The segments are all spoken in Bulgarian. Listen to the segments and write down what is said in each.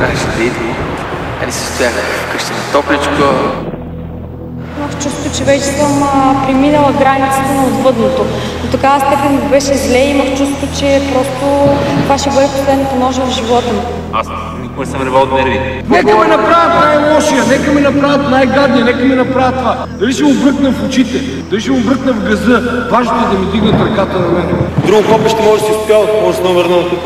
трябваше да идва. Али се стоях вкъщи на топличко. Имах чувство, че вече съм преминала границата на отвъдното. До такава степен ми беше зле и имах чувство, че просто това ще бъде последната нощ в живота ми. Аз никога не съм ревал от нерви. Нека ме направят най-лошия, нека ме направят най-гадния, нека ме направят това. Дали ще му бръкна в очите, дали ще му бръкна в газа, важното е да ми дигнат ръката на мен. Друго копеще може да си успял, може да се навърна тук.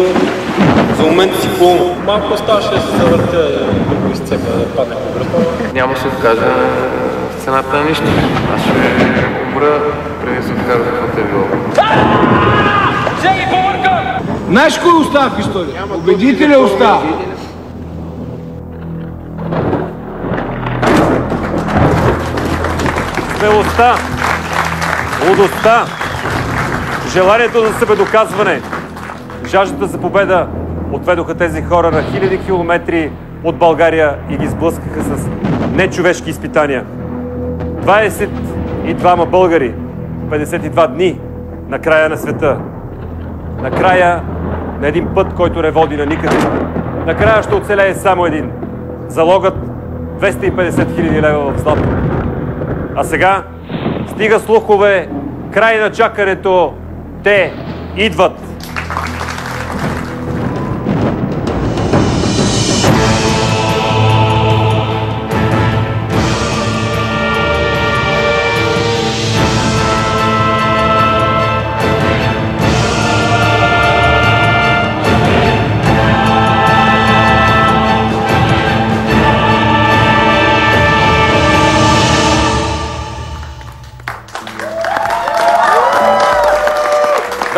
За момента си пълно. Малко оставаше да се завъртя, да го изцепя, да падне по гръба. Няма да се откажа в цената на нищо. Аз ще умра, преди да се откажа каквото е било. Знаеш кой остава в история? Победителя остава. Смелостта, лудостта, желанието за себедоказване, жаждата за победа отведоха тези хора на хиляди километри от България и ги сблъскаха с нечовешки изпитания. 22 българи, 52 дни на края на света. На края на един път, който не води на никъде. Накрая ще оцелее само един. Залогът 250 000 лева в злато. А сега стига слухове, край на чакането, те идват.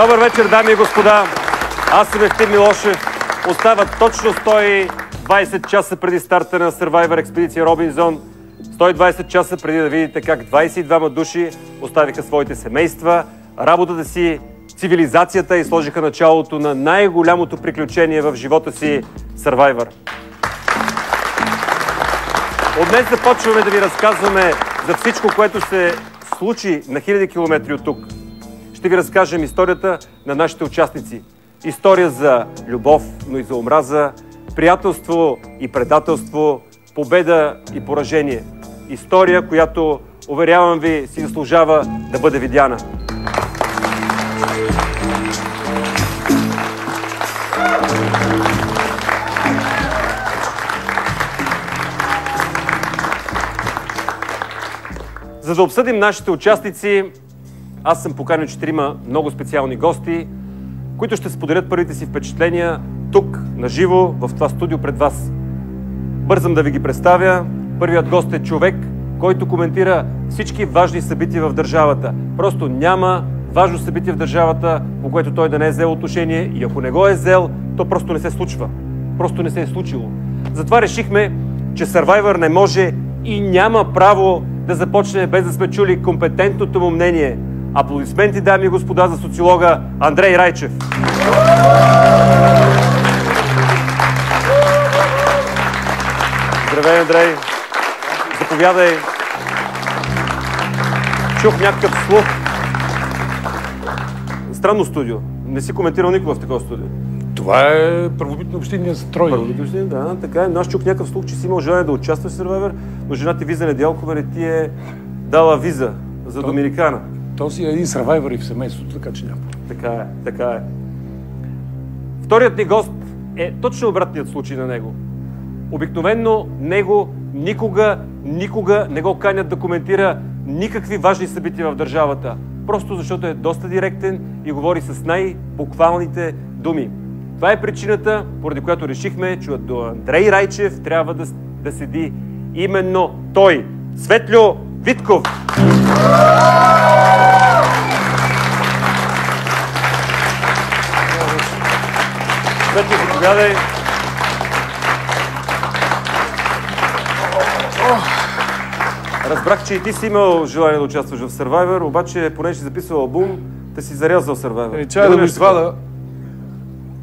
Добър вечер, дами и господа. Аз съм Евтим Милошев. Остават точно 120 часа преди старта на Survivor експедиция Робинзон. 120 часа преди да видите как 22 души оставиха своите семейства, работата си, цивилизацията и сложиха началото на най-голямото приключение в живота си – Survivor. От днес започваме да ви разказваме за всичко, което се случи на хиляди километри от тук. Ще ви разкажем историята на нашите участници. История за любов, но и за омраза, приятелство и предателство, победа и поражение. История, която, уверявам ви, си заслужава да бъде видяна. За да обсъдим нашите участници, аз съм поканил 4 много специални гости, които ще споделят първите си впечатления тук, наживо, в това студио пред вас. Бързам да ви ги представя. Първият гост е човек, който коментира всички важни събития в държавата. Просто няма важно събитие в държавата, по което той да не е взел отношение и ако не го е взел, то просто не се случва. Просто не се е случило. Затова решихме, че Survivor не може и няма право да започне без да сме чули компетентното му мнение. Аплодисменти, дами и господа, за социолога Андрей Райчев. Здравей, Андрей. Заповядай. Чух някакъв слух. Странно студио. Не си коментирал никога в такова студио. Това е първобитно-общинния строй. Първобитно-общинния, да, така е. Но аз чух някакъв слух, че си имал желание да участваш в Survivor, но жена ти Виза Недялкова не ти е дала виза за Доминикана. То си е един Survivor и в семейството, така че няма. Така е, така е. Вторият ни гост е точно обратният случай на него. Обикновенно него никога не го канят да коментира никакви важни събития в държавата. Просто защото е доста директен и говори с най-буквалните думи. Това е причината, поради която решихме, че до Андрей Райчев трябва да седи именно той. Светльо Витков! Светльо, заповядай. Разбрах, че и ти си имал желание да участваш в Survivor, обаче понеже си записал албум, да си зарязал Survivor. Чая да го извада.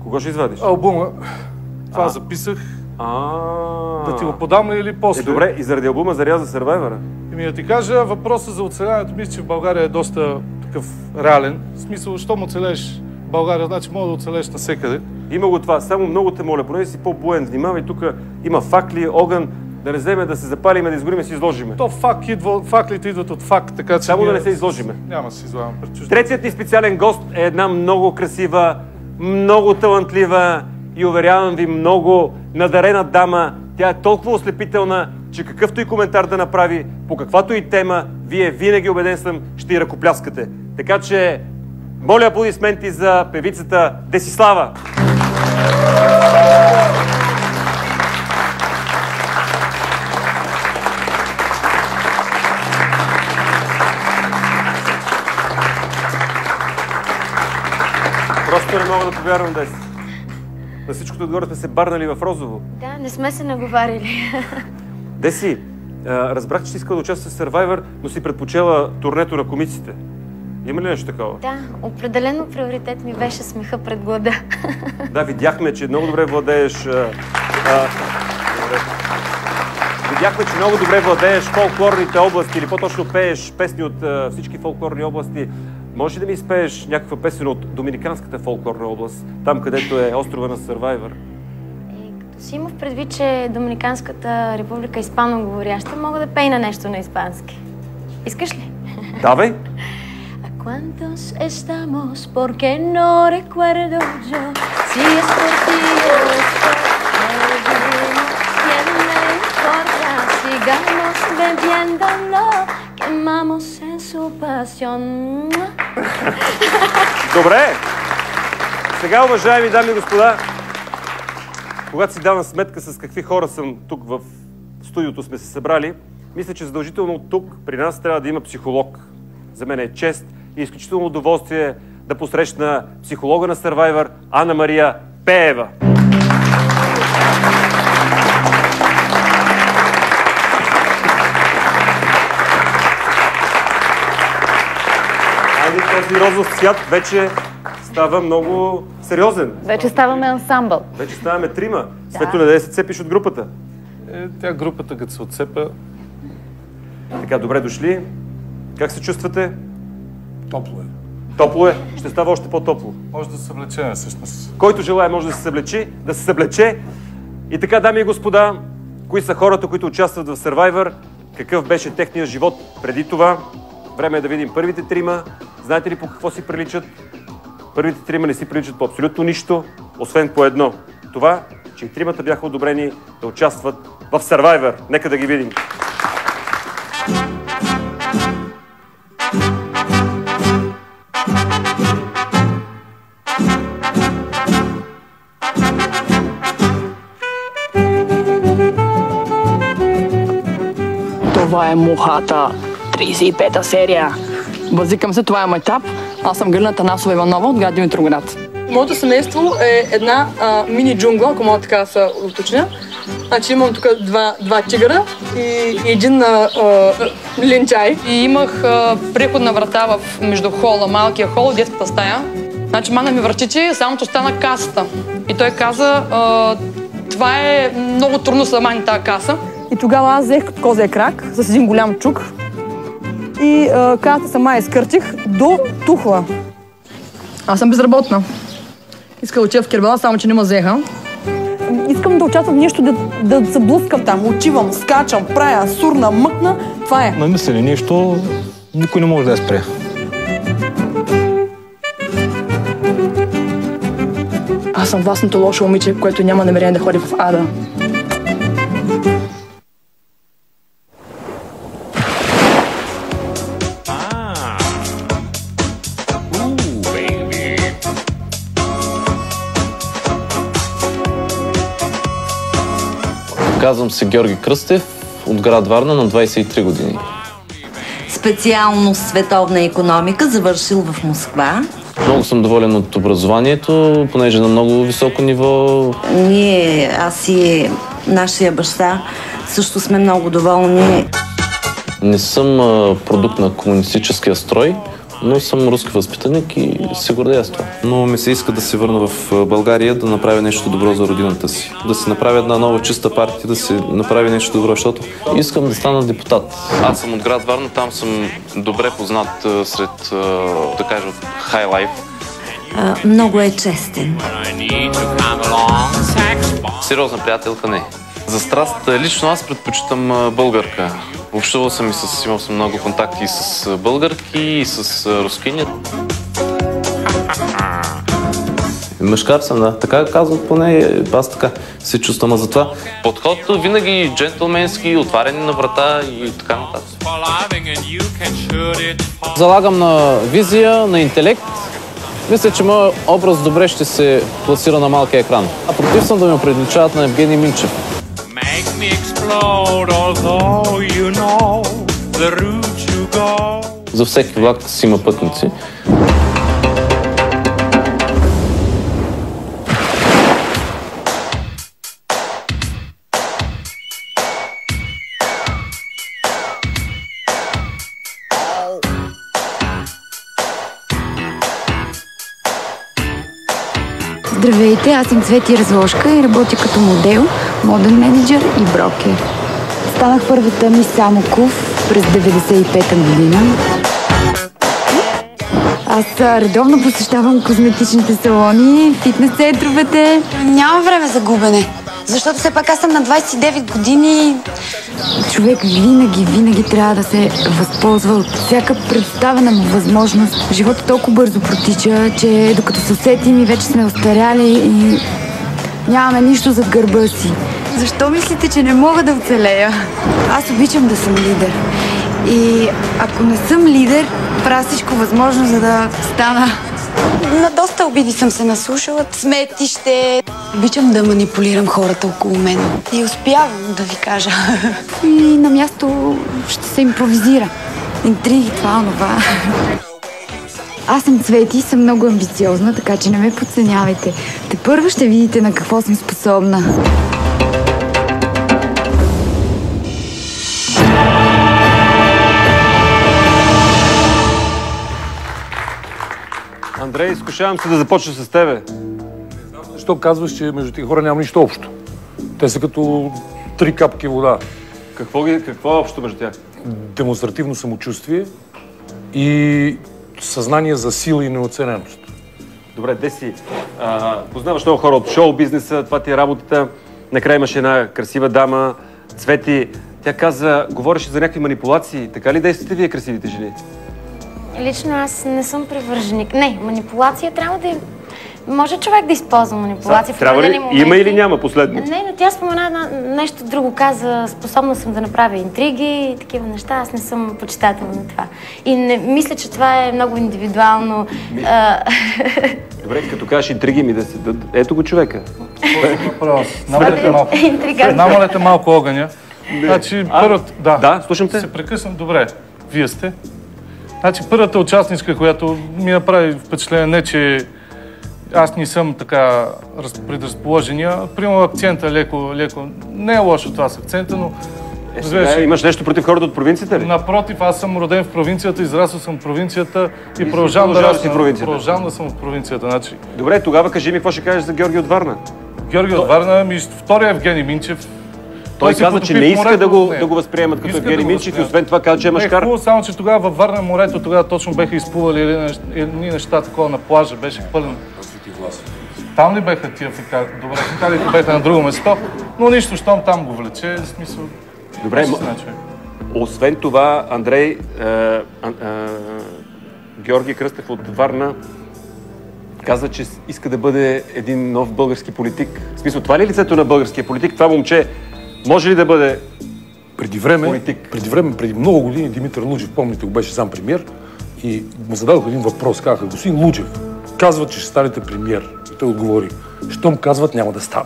Кого ще извадиш? Албума. Това записах. Да ти го подам ли или после? Добре, и заради албума заряза Survivor-а? Да ти кажа, въпросът за оцеляването, мисля, че в България е доста такъв реален. В смисъл, щом оцелееш в България, значи мога да оцелееш навсекъде. Има го това. Само много те моля, поне си по-буен. Внимавай, тук има факли, огън. Да не вземе да се запалиме, да изгориме, си изложиме. То факлите идват от фак, така че... Само да не се изложиме. Няма да се излагам пред чуждо. Третият ни специален гост е една много красива, много талантлива и, уверявам ви, много надарена дама. Тя е толкова ослепителна, че какъвто и коментар да направи, по каквато и тема, вие винаги, убеден съм, ще й ръкопляскате. Така че, моля аплодисменти за певицата Десислава. Просто не мога да повярвам, Деси. На всичкото отгоре сме се барнали в розово. Да, не сме се наговарили. Деси, разбрах, че си искала да участваш в Survivor, но си предпочела турнето на комиците. Има ли нещо такова? Да, определено приоритет ми беше смеха пред глада. Да, видяхме, че много добре владееш... Видяхме, че много добре владееш фолклорните области, или по-точно пееш песни от всички фолклорни области. Можеш ли да ми изпееш някаква песен от Доминиканската фолклорна област, там където е острова на Survivor? Като си имах предвид, че Доминиканската република е испаноговоряща, мога да пея на нещо на испански. Искаш ли? Давай! ¿Cuántos estamos? Porque no recuerdo yo si es por ti o es por alguien. ¿Quién me importa? Sigamos bebiéndolo, quemamos en su pasión. Добре! Сега, уважаеми дами и господа, когато си давам сметка с какви хора съм тук в студиото сме се събрали, мисля, че задължително тук при нас трябва да има психолог. За мен е чест и изключително удоволствие да посрещна психолога на Survivor Ана Мария Пеева. Айде, този розов цвят вече става много сериозен. Вече ставаме ансамбъл. Вече ставаме трима. Свето, не да се цепиш от групата. Тя групата, като се отцепа... Така, добре дошли. Как се чувствате? Топло е. Топло е. Ще става още по-топло. Може да се съблече, всъщност. Който желая може да се съблече. И така, дами и господа, кои са хората, които участват в Survivor? Какъв беше техният живот преди това? Време е да видим първите трима. Знаете ли по какво си приличат? Първите трима не си приличат по абсолютно нищо, освен по едно. Това, че и тримата бяха одобрени да участват в Survivor. Нека да ги видим. Това е Мухата, 35-та серия. Базикам се, това е майтап. Аз съм Галина Танасова Иванова от град Димитроград. Моето семейство е една мини джунгла, ако мога така да се уточня. Значи имам тук два тигъра и един линчай. И имах преходна врата между хола, малкия хол и детската стая. Значи мана ми вратичи, само остана касата. И той каза, това е много трудно за мани тази каса. И тогава аз взех като козия крак с един голям чук и касата сама изкъртих до тухла. Аз съм безработна. Иска да отида в Кербела, само че не ме взеха. Искам да участвам в нещо, да се блъскам там. Отивам, скачам, правя, сурна, мъкна. Това е. Намислили нещо, никой не може да я спре. Аз съм властното лошо момиче, което няма намерение да ходи в ада. Казвам се Георги Кръстев, от град Варна, на 23 години. Специалност световна икономика, завършил в Москва. Много съм доволен от образованието, понеже на много високо ниво. Ние, аз и нашия баща също сме много доволни. Не съм продукт на комунистическия строй, но съм руски възпитаник и се гордея с това. Но ми се иска да се върна в България, да направя нещо добро за родината си. Да си направя една нова чиста партия, да си направи нещо добро, защото искам да стана депутат. Аз съм от град Варна, там съм добре познат сред, да кажа, High Life. Много е честен. Сериозна приятелка не. За страст лично аз предпочитам българка. Общувал съм имал съм много контакти и с българки, и с рускини. Мъжкар съм, да. Така казват поне, аз така се чувствам. А затова подходът винаги джентълменски, отваряне на врата и така нататък. Залагам на визия, на интелект. Мисля, че моят образ добре ще се пласира на малкия екран. А против съм да ме приличават на Евгений Минчев. За всеки влак си има пътници. Здравейте, аз съм Цвети Разложка и работя като модел, моден менеджер и брокер. Станах първата мис Самоков през 95-та година. Аз редовно посещавам козметичните салони, фитнес центровете. Няма време за губене, защото все пак аз съм на 29 години. Човек винаги трябва да се възползва от всяка представена му възможност. Животът толкова бързо протича, че докато се усетим и вече сме остаряли и нямаме нищо зад гърба си. Защо мислите, че не мога да оцелея? Аз обичам да съм лидер. И ако не съм лидер, правя всичко възможно, за да стана. На доста обиди съм се наслушала. Сметище. Обичам да манипулирам хората около мен. И успявам, да ви кажа. И на място ще се импровизира. Интриги, това, онова. Аз съм Цвети и съм много амбициозна, така че не ме подценявайте. Тепърва ще видите на какво съм способна. Андрей, изкушавам се да започна с тебе. Защо казваш, че между тези хора няма нищо общо? Те са като 3 капки вода. Какво е общо между тях? Демонстративно самочувствие и съзнание за сила и неоцененост. Добре, Деси, познаваш много хора от шоу-бизнеса, това ти е работата. Накрая имаш една красива дама, Цвети. Тя каза, говореше за някакви манипулации. Така ли действате вие, красивите жени? Лично аз не съм привърженик. Не, манипулация трябва да е... Може човек да използва манипулация в определени моменти. Има или няма последно? Не, но тя спомена нещо друго. Каза, способна съм да направя интриги и такива неща. Аз не съм почитател на това. И не мисля, че това е много индивидуално. Добре, като кажеш интриги ми да се... Ето го човека. Намалете малко огъня. Значи, да, слушам те. Се прекъснем. Добре, вие сте. Значи, първата участничка, която ми направи впечатление, не че аз не съм така предразположения. Примерно акцента леко. Не е лошо това с акцента, но... Имаш нещо против хората от провинцията ли? Напротив, аз съм роден в провинцията, израснал съм в провинцията и продължавам да съм в провинцията. Значи... Добре, тогава кажи ми какво ще кажеш за Георги от Варна. Георги от Варна, втория Евгений Минчев. Той каза, че не иска да го възприемат като Евгений Минчев и освен това каза, че е мъжкар. Хубаво, само че тогава във Варна морето, тогава точно беха изплували едни неща такова на плажа, беше пълен. Там ли беха тия фикали? Добре, фикалите беха на друго место, но нищо, щом там го влече, в смисъл... Добре, освен това, Андрей, Георги Кръстев от Варна каза, че иска да бъде един нов български политик. В смисъл, това ли е лицето на българския политик? Това момче може ли да бъде политик? Преди много години Димитър Луджев, помните, го беше сам премиер и му зададох един въпрос. Казаха, господин Луджев, казват, че ще станете премиер. И той отговори, щом казват, няма да стана.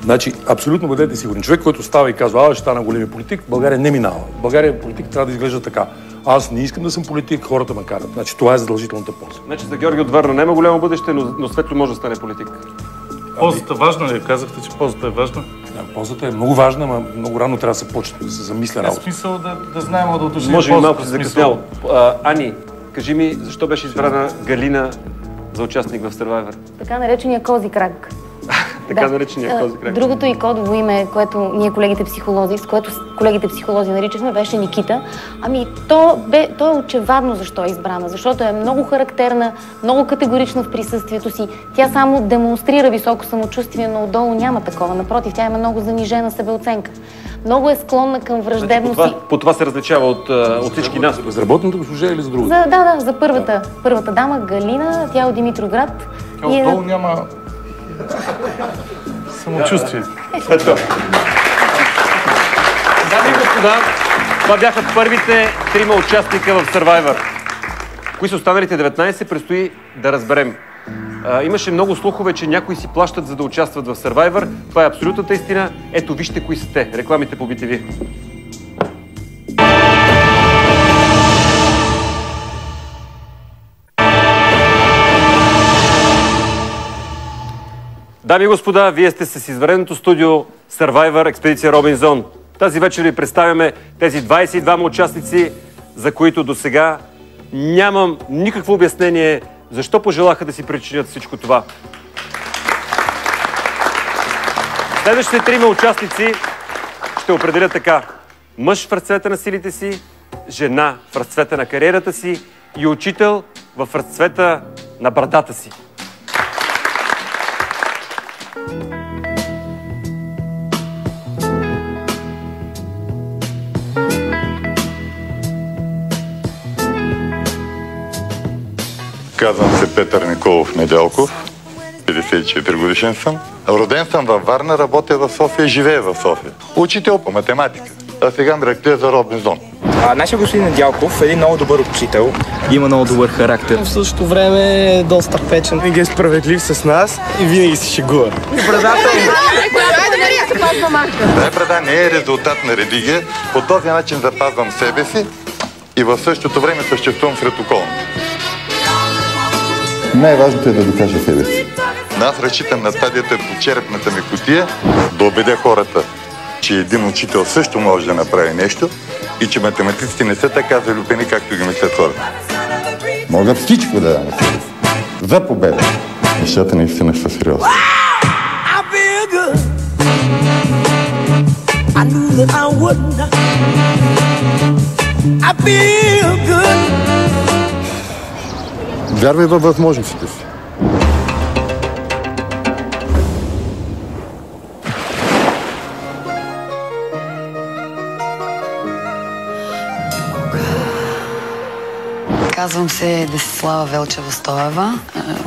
Значи, абсолютно бъдете сигурни. Човек, който става и казва, ще стана големи политик, България не минава. България политик трябва да изглежда така. Аз не искам да съм политик, хората ме карат. Значи, това е задължителната полза. Значи за Георги от Варна няма голямо бъдеще, но Светло може да стане политик. Ползата важна ли? Казахте, че ползата е важна? Да, ползата е много важна, но много рано трябва да се почне да се замисля работа. В смисъл да знаем да уточним. Може би малко се закъснял. Ани, кажи ми, защо беше избрана Галина за участник в Survivor? Така наречения кози крак. Така наречения кози крак. Другото и кодово име, което ние колегите психолози наричахме, беше Никита. Ами то е очевадно защо е избрана, защото е много характерна, много категорична в присъствието си. Тя само демонстрира високо самочувствие, но отдолу няма такова. Напротив, тя има много занижена себеоценка. Много е склонна към враждебност. По това се различава от всички нас. За работната госпожа или за другата? Да, за първата дама, Галина, тя е от Димитровград. Отдолу няма самочувствие. Дами и господа, това бяха първите 3 участника в Survivor. Кои са останалите 19, предстои да разберем. Имаше много слухове, че някои си плащат, за да участват в Survivor. Това е абсолютната истина. Ето, вижте кои са те. Рекламите по BTV. Дами и господа, вие сте с извънредното студио Survivor Експедиция Робинзон. Тази вечер ви представяме тези 22 участници, за които до сега нямам никакво обяснение защо пожелаха да си причинят всичко това. Следващите 3 участници ще определят така: мъж в разцвета на силите си, жена в разцвета на кариерата си и учител в разцвета на брадата си. Казвам се Петър Николов Недялков, 54 годишен съм. Роден съм във Варна, работя в София, живея в София. Учител по математика, а сега ме ръктя за Робинзон. Нашия господин Недялков е един много добър учител, има много добър характер. В същото време е доста търпечен. Винаги е справедлив с нас и винаги се шегува. Дай брада не е резултат на религия, по този начин запазвам себе си и в същото време съществувам сред околните. Най-важното е да докажа себе си. Аз разчитам на стадията по черепната ми кутия да убедя хората, че един учител също може да направи нещо и че математиците не са така залюбени, както ги мислят хората. Мога всичко да дам за победа. Нещата наистина са сериозни. Вярвай във възможностите си. Казвам се Десислава Велчева-Стоева,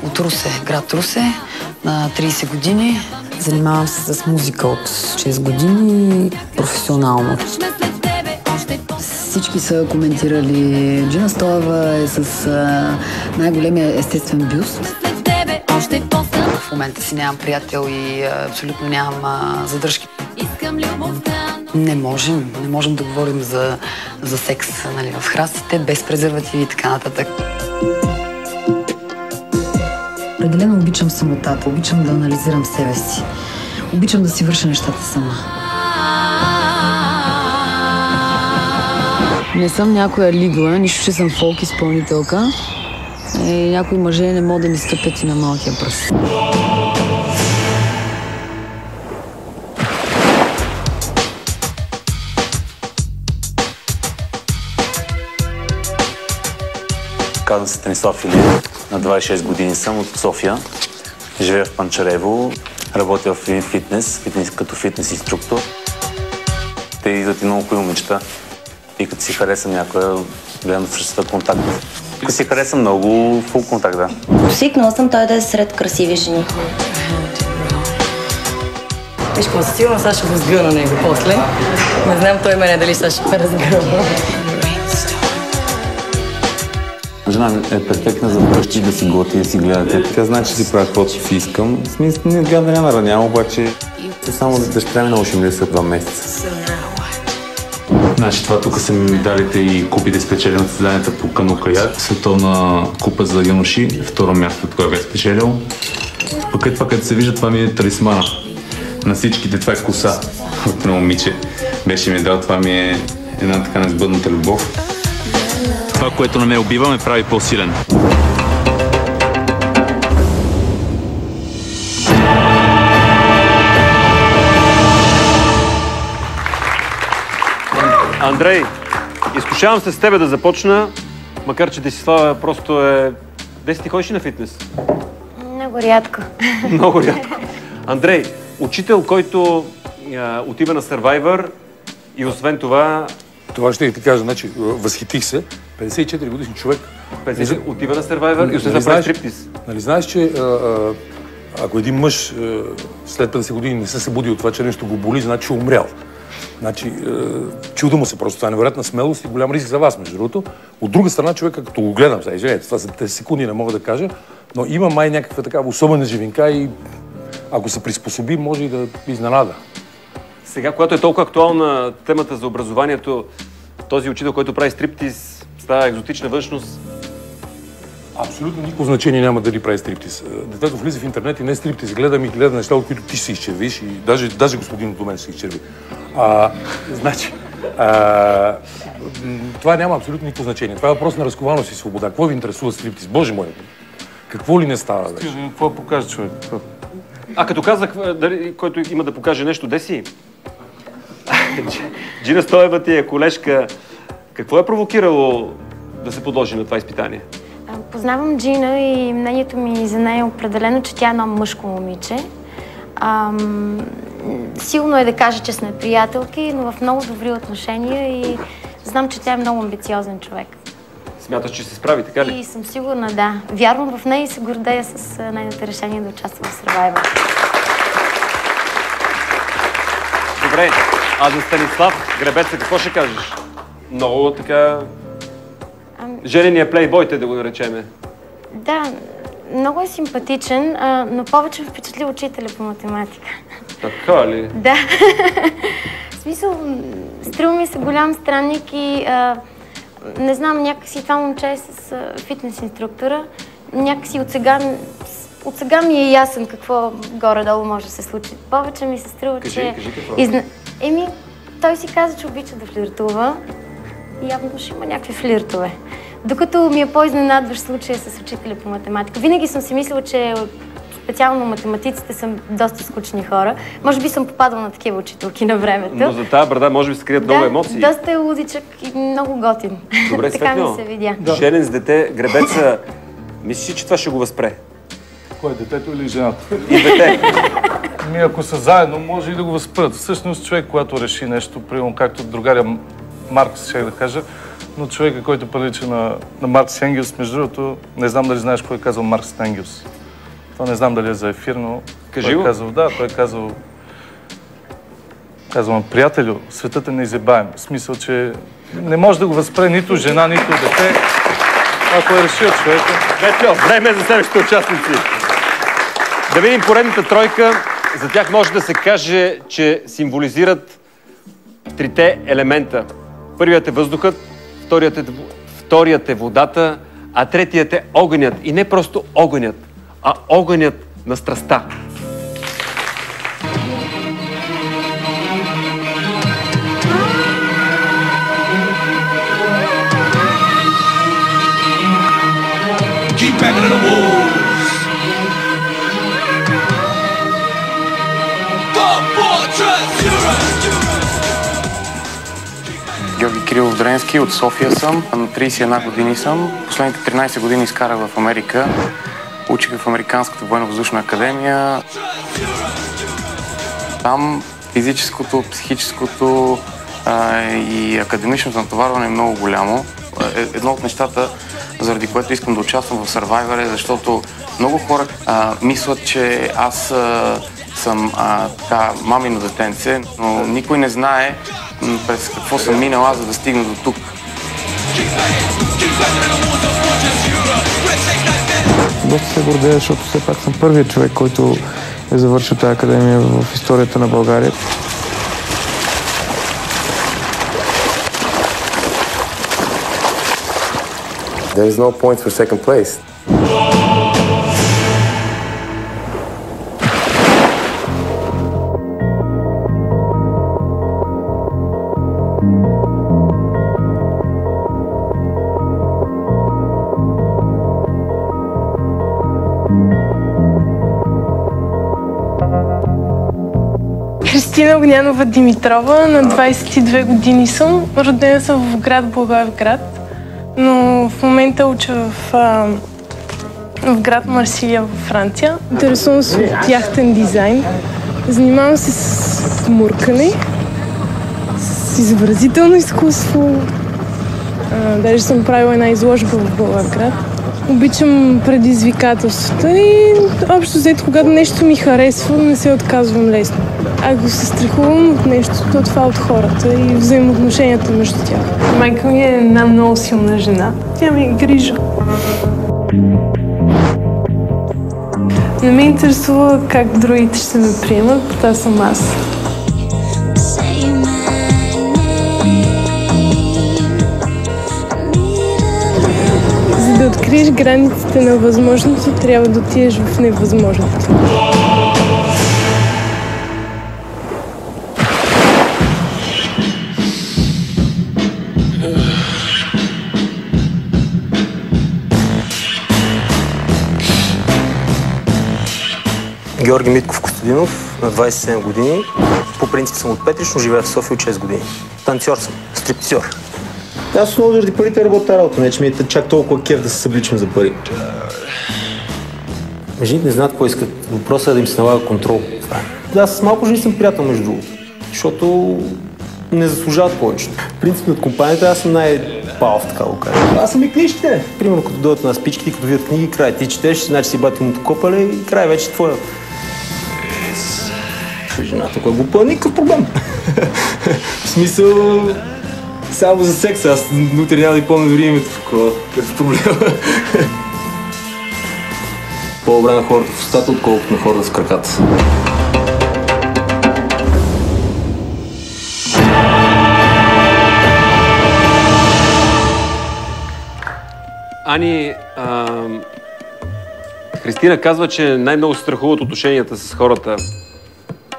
от Русе, град Русе, на 30 години. Занимавам се с музика от 6 години професионално. Всички са коментирали. Джина Стоева е с най-големия естествен бюст. В момента си нямам приятел и абсолютно нямам задръжки. Не можем да говорим за секс, нали, в храстите, без презервативи и така нататък. Определено обичам самотата, обичам да анализирам себе си. Обичам да си върша нещата сама. Не съм някоя лигла, нищо, че съм фолк изпълнителка. И някои мъже не могат да ми стъпят и на малкия пръст. Казвам се Станислав Илиев, на 26 години съм от София. Живея в Панчарево, работя в един фитнес като фитнес инструктор. Те идват и много хубави момичета. И като си харесам някоя, гледам срещата контакт. Ако си харесам много, фул контакт, да. Свикнала съм той да е сред красиви жени. Виж, какво със сигурно сега ще го сгъна него после. Не знам той мене дали сега ще ме разгърва. Жена ми е перфектна за вкъщи да си готи, да си гледате. Тя знае, че си правя каквото си искам. В смисъл, не гледам да няма наранявам, обаче само дъщеря ми научим да са 2 месеца. Значи това тук са ми медалите и купите спечели на състезанията по кану каяк. Световна купа за юноши, второ място кой бе спечелил. Пък това, като се вижда, това ми е талисмана. На всичките това е коса от на момиче. Беше ми дал, това ми е една така несбъдната любов. Това, което не ме убива, ме прави по-силен. Андрей, изкушавам се с тебе да започна, макар че Десислава просто е... Деси, ти ходиш ли на фитнес? Много рядко. Много рядко. Андрей, учител, който отива на Survivor и освен това... Това ще ти кажа, значи, възхитих се. 54 годишен човек. Отива на Survivor и освен това прави стриптиз. Нали знаеш, че ако един мъж след 50 години не се събуди от това, че нещо го боли, значи е умрял. Значи, чудо му се просто. Това е невероятна смелост и голям риск за вас, между другото. От друга страна, човека, като го гледам, това са 10 секунди, не мога да кажа, но има май някаква такава особена живинка и ако се приспособи, може и да изненада. Сега, когато е толкова актуална темата за образованието, този учител, който прави стриптиз, става екзотична външност. Абсолютно никакво значение няма дали прави стриптиз. Детето влиза в интернет и не стриптиз, гледа неща, от които ти се изчервиш и даже господин до мен се изчерви. Значи, това няма абсолютно никакво значение. Това е въпрос на разкованост и свобода. Какво ви интересува стриптиз? Боже мой, какво ли не става вече? Какво покаже човек? Като казах, който има да покаже нещо, Деси? Джина Стоева ти е колежка. Какво е провокирало да се подложи на това изпитание? Познавам Джина и мнението ми за нея е определено, че тя е едно мъжко момиче. Силно е да кажа, че сме приятелки, но в много добри отношения и знам, че тя е много амбициозен човек. Смяташ, че се справи, така ли? И съм сигурна, да. Вярвам в нея и се гордея с нейното решение да участва в Survivor. Добре, а за Станислав Гребеца какво ще кажеш? Много така... Женения плейбой, да го наречеме. Да, много е симпатичен, но повече впечатли учителя по математика. Така ли? Да. В смисъл, струва ми се голям странник и не знам, някакси това момче е с фитнес инструктора. Някакси от сега ми е ясен какво горе-долу може да се случи. Повече ми се струва, че... Кажи какво? Той си каза, че обича да флиртува. И явно ще има някакви флиртове. Докато ми е по-изненадващ случая с учителя по математика. Винаги съм си мислила, че специално математиците са доста скучни хора. Може би съм попадала на такива учителки на времето. Но за тази брада може би се крият много емоции. Доста е лудичък и много готин. Добре, така ми се видя. Женен с дете, Гребеца, мислиш, че това ще го възпре? Кой е, детето или жената? И дете. Ако са заедно, може и да го възпрат. Всъщност човек, когато реши нещо, примерно както другаря Маркс, ще да кажа, но човека, който прилича на Маркс и Енгелс, между другото, не знам дали знаеш кой е казал Маркс и Енгелс. Това не знам дали е за ефир, но Кажи го. Той е казал, приятелю, светът е неизебаем. В смисъл, че не може да го възпре нито жена, нито дете, ако е решил човека. Време за следващите участници. Да видим поредната тройка. За тях може да се каже, че символизират трите елемента. Първият е въздухът, вторият е водата, а третият е огънят. И не просто огънят, а огънят на страстта. Георги Кирилов Дренски, от София съм. На 31 години съм. Последните 13 години изкарах в Америка. Учих в Американската военно-въздушна академия. Там физическото, психическото и академичното натоварване е много голямо. Едно от нещата, заради което искам да участвам в Survivor е, защото много хора мислят, че аз съм мамино детенце, но никой не знае през какво съм минала, за да стигна до тук. Доста се гордея, защото все пак съм първият човек, който е завършил тази академия в историята на България. There is no points for second place. Христина Огнянова Димитрова, на 22 години съм. Родена съм в град Благоевград, но в момента уча в град Марсилия във Франция. Интересувам се от яхтен дизайн. Занимавам се с муркане, с изобразително изкуство. Даже съм правила една изложба в Благоевград. Обичам предизвикателствата и общо взето, когато нещо ми харесва, не се отказвам лесно. Ако се страхувам от нещо, то това е от хората и взаимоотношенията между тях. Майка ми е една много силна жена. Тя ми е грижа. Не ме интересува как другите ще ме приемат, това съм аз. За да откриеш границите на възможното, трябва да отидеш в невъзможното. Георги Митков Костадинов, на 27 години. По принцип съм от Петрич, но живея в София от 6 години. Танцор съм, стриптизьор. Аз основно заради парите работя работа, не че ми е чак толкова кеф да се събличам за пари. Жените не знаят какво искат. Въпросът е да им се налага контрол. Аз с малко жени съм приятел, между другото, защото не заслужават повечето. Принципно от компанията аз съм най-палав, така го кажа. Аз съм и книжките. Примерно като дойдат на спичките, като видят книги, край. Ти четеш, значи си бати мотокопале и край вече твоя. Жената, кой го пълни, никакъв проблем. В смисъл, само за секса, аз утре няма да й помня дори името, какъв проблем. По-добре на хората в устата, отколкото на хората в краката. Ани, Христина казва, че най-много се страхуват отношенията с хората.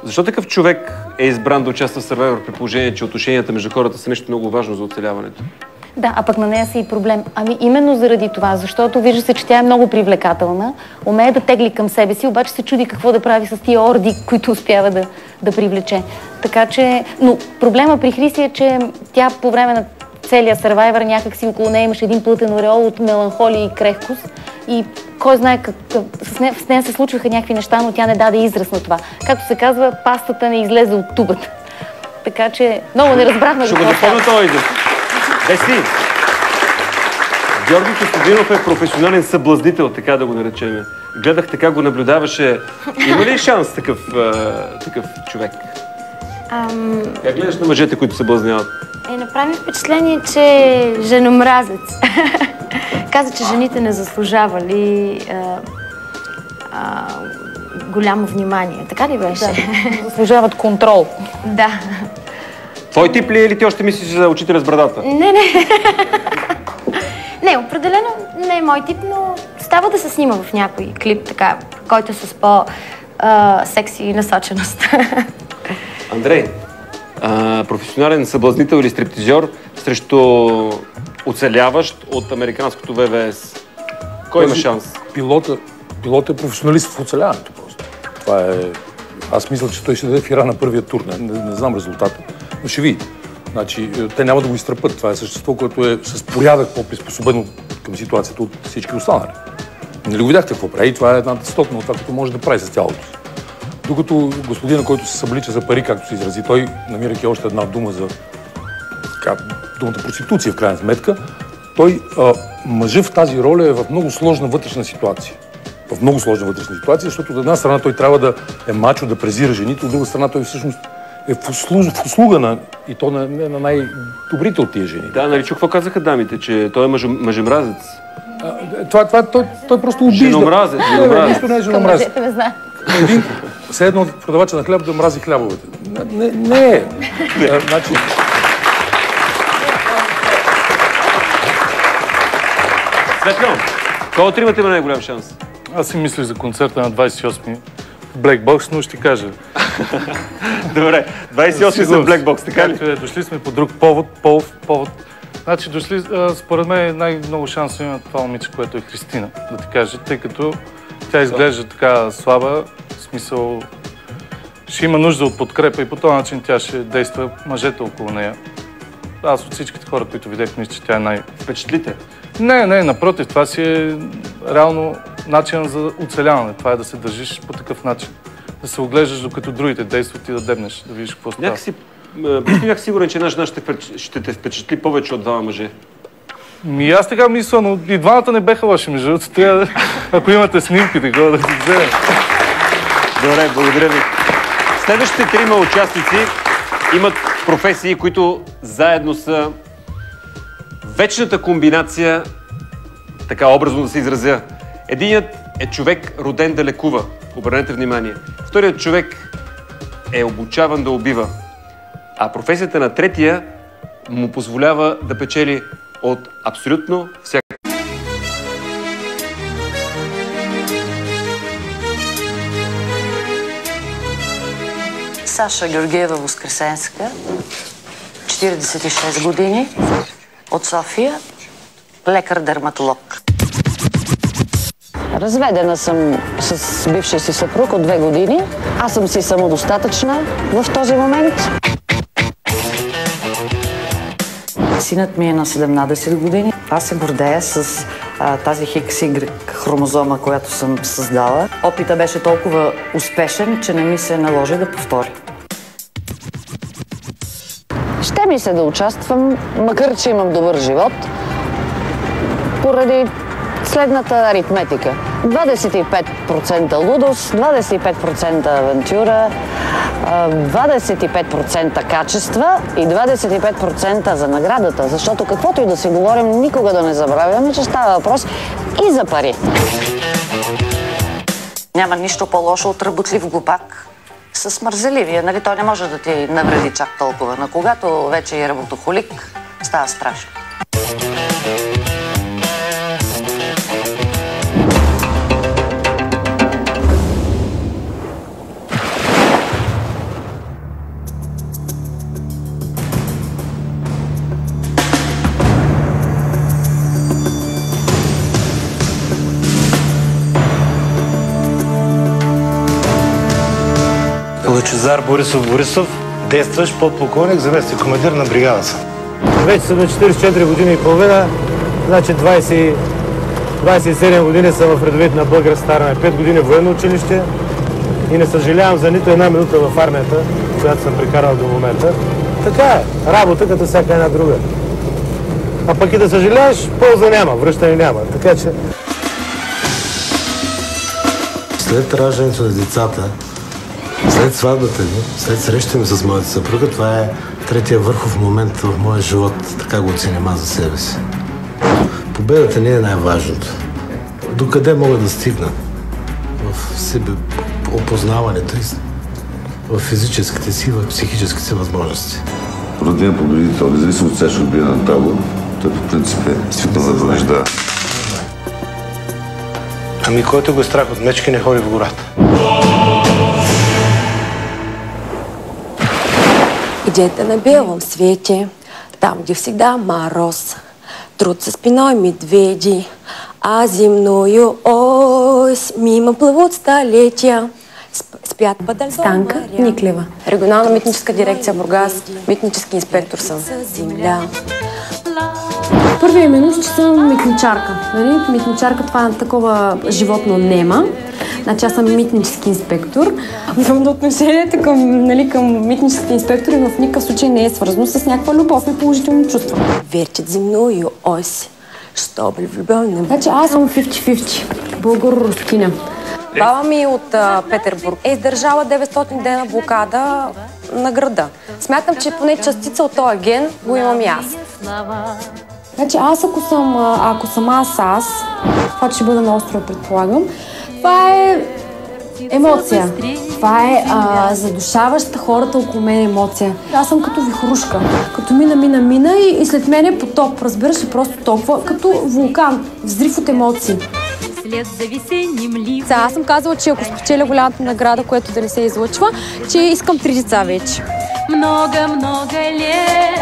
Защо такъв човек е избран да участва в Survivor при положение, че отношенията между хората са нещо много важно за оцеляването? Да, а пък на нея са и проблем. Ами именно заради това, защото вижда се, че тя е много привлекателна, умее да тегли към себе си, обаче се чуди какво да прави с тия орди, които успява да привлече. Така че, но проблема при Христи е, че тя по време на целия Survivor някак си около нея имаше един плътен ореол от меланхолия и крехкост и кой знае с нея се случваха някакви неща, но тя не даде израз на това. Както се казва, пастата не излезе от тубата. Така че много не разбрахме. Ще го запомня този израз. Деси! Георги Костадинов е професионален съблазнител, така да го наречем. Гледах, така го наблюдаваше. Има ли шанс такъв човек? Как гледаш на мъжете, които съблазняват? Направи впечатление, че е женомразец. Каза, че жените не заслужавали голямо внимание. Така ли беше? Да, заслужават контрол. Да. Твой тип ли е или ти още мислиш за учителя с брадата? Не. Не, определено не е мой тип, но става да се снима в някой клип, така, който е с по-секси насоченост. Андрей, професионален съблазнител или стриптизьор срещу оцеляващ от американското ВВС. Кой има шанс? Пилот е професионалист в оцеляването просто. Това е... Аз мисля, че той ще даде фира на първия тур. Не знам резултата, но ще видите. Значи, те няма да го изтръпат. Това е същество, което е с порядък по-приспособено към ситуацията от всички останали. Нали го видяхте какво прави? Това е едната стотна от това, което може да прави с тялото си. Докато господина, който се съблича за пари, както се изрази, той, намирайки още една дума за думата проституция, в крайна сметка, той, мъжът в тази роля е в много сложна вътрешна ситуация. В много сложна вътрешна ситуация, защото от една страна той трябва да е мачо, да презира жените, от друга страна той всъщност е в услуга на, и то на най-добрите от тия жени. Да, нали чу какво казаха дамите, че той е мъжемразец? Той просто обижда. Женомразец. Нищо не е женомразец. Не знам. Все едно продавача на хляб да мрази хлябовете. Не е. Значи... Светло, кой от тримата има най-голям шанс? Аз си мислих за концерта на 28-ми в Black Box, но ще кажа. Добре, 28-ми са в Black Box, така ли? Дошли сме по друг повод. Значи дошли, според мен най-много шанс има това момиче, което е Христина, да ти кажа, тъй като тя изглежда така слаба, в смисъл ще има нужда от подкрепа и по този начин тя ще действа мъжете около нея. Аз от всичките хора, които видях, мисля, че тя е Впечатлите? Не, напротив, това си е реално начин за оцеляване. Това е да се държиш по такъв начин. Да се оглеждаш, докато другите действат и да дебнеш, да видиш какво става. Бях сигурен, че ще те впечатли повече от двама мъже. Аз така мисля, но и двамата не беха лоши, между другото. Трябва, ако имате снимки, да ги вземем. Добре, благодаря ви. Следващите трима участници имат професии, които заедно са вечната комбинация, така образно да се изразя. Единият е човек, роден да лекува. Обърнете внимание. Вторият човек е обучаван да убива. А професията на третия му позволява да печели от абсолютно всяка. Саша Георгиева Воскресенска, 46 години, от София, лекар-дерматолог. Разведена съм с бившия си съпруг от 2 години. Аз съм си самодостатъчна в този момент. Синът ми е на 17 години. Аз се гордея с тази XY хромозома, която съм създала. Опита беше толкова успешен, че не ми се наложи да повторя. Ще ми се да участвам, макар че имам добър живот, поради следната аритметика. 25% лудост, 25% авантюра, 25% качества и 25% за наградата. Защото каквото и да си говорим, никога да не забравяме, че става въпрос и за пари. Няма нищо по-лошо от работлив глупак с мързеливия. Нали? Той не може да ти навреди чак толкова. Но когато вече е работохолик, става страшно. Лъчезар Борисов, действащ подполковник, заместник командир на бригада съм. Вече съм на 44 години и половина, значи 27 години съм в редовете на българската армия, 5 години военно училище и не съжалявам за нито една минута в армията, която съм прекарал до момента. Така е, работа като всяка една друга. А пък и да съжаляваш, полза няма, връщане няма, така че... След раждането на децата, след сватбата ми, след срещата ми с моята съпруга, това е третия върхов момент в моя живот, така го оценям аз за себе си. Победата не е най-важното. Докъде мога да стигна в себе опознаването и в физическите си, в психическите си възможности. Роден победител, независимо от сега ще отбие на табор, той по принцип е действително да побеждава. Ами който го е страх от мечки, не ходи в гората. Где-то на белом свете, там, где всегда мороз, трутся спиной медведи, а земную ось мимо плывут столетия. Спят подо льдом. Станка Никлева, регионална митническа дирекция Бургас, митнически инспектор съм. Земля. Първият минус, че съм митничарка. Нали? Митничарка това е такова животно нема. Значи аз съм митнически инспектор. Отношението към митнически инспектори в никакъв случай не е свързано с някаква любов и положителни чувства. Вертят земную ось, чтобы влюбленным. Значи аз съм 50-50, българо-рускиня. Баба ми от Петербург е издържала 900 дена блокада на града. Смятам, че поне частица от този ген го имам и аз. Значи аз ако съм аз, това ще бъда на острова, предполагам, това е емоция. Това е задушаваща хората около мен емоция. Аз съм като вихрушка. Като мина и след мен е потоп. Разбираш ли, просто толкова като вулкан. Взрив от емоции. Аз съм казала, че ако спечеля голямата награда, което да не се излъчва, че искам 3 деца вече. Много лет.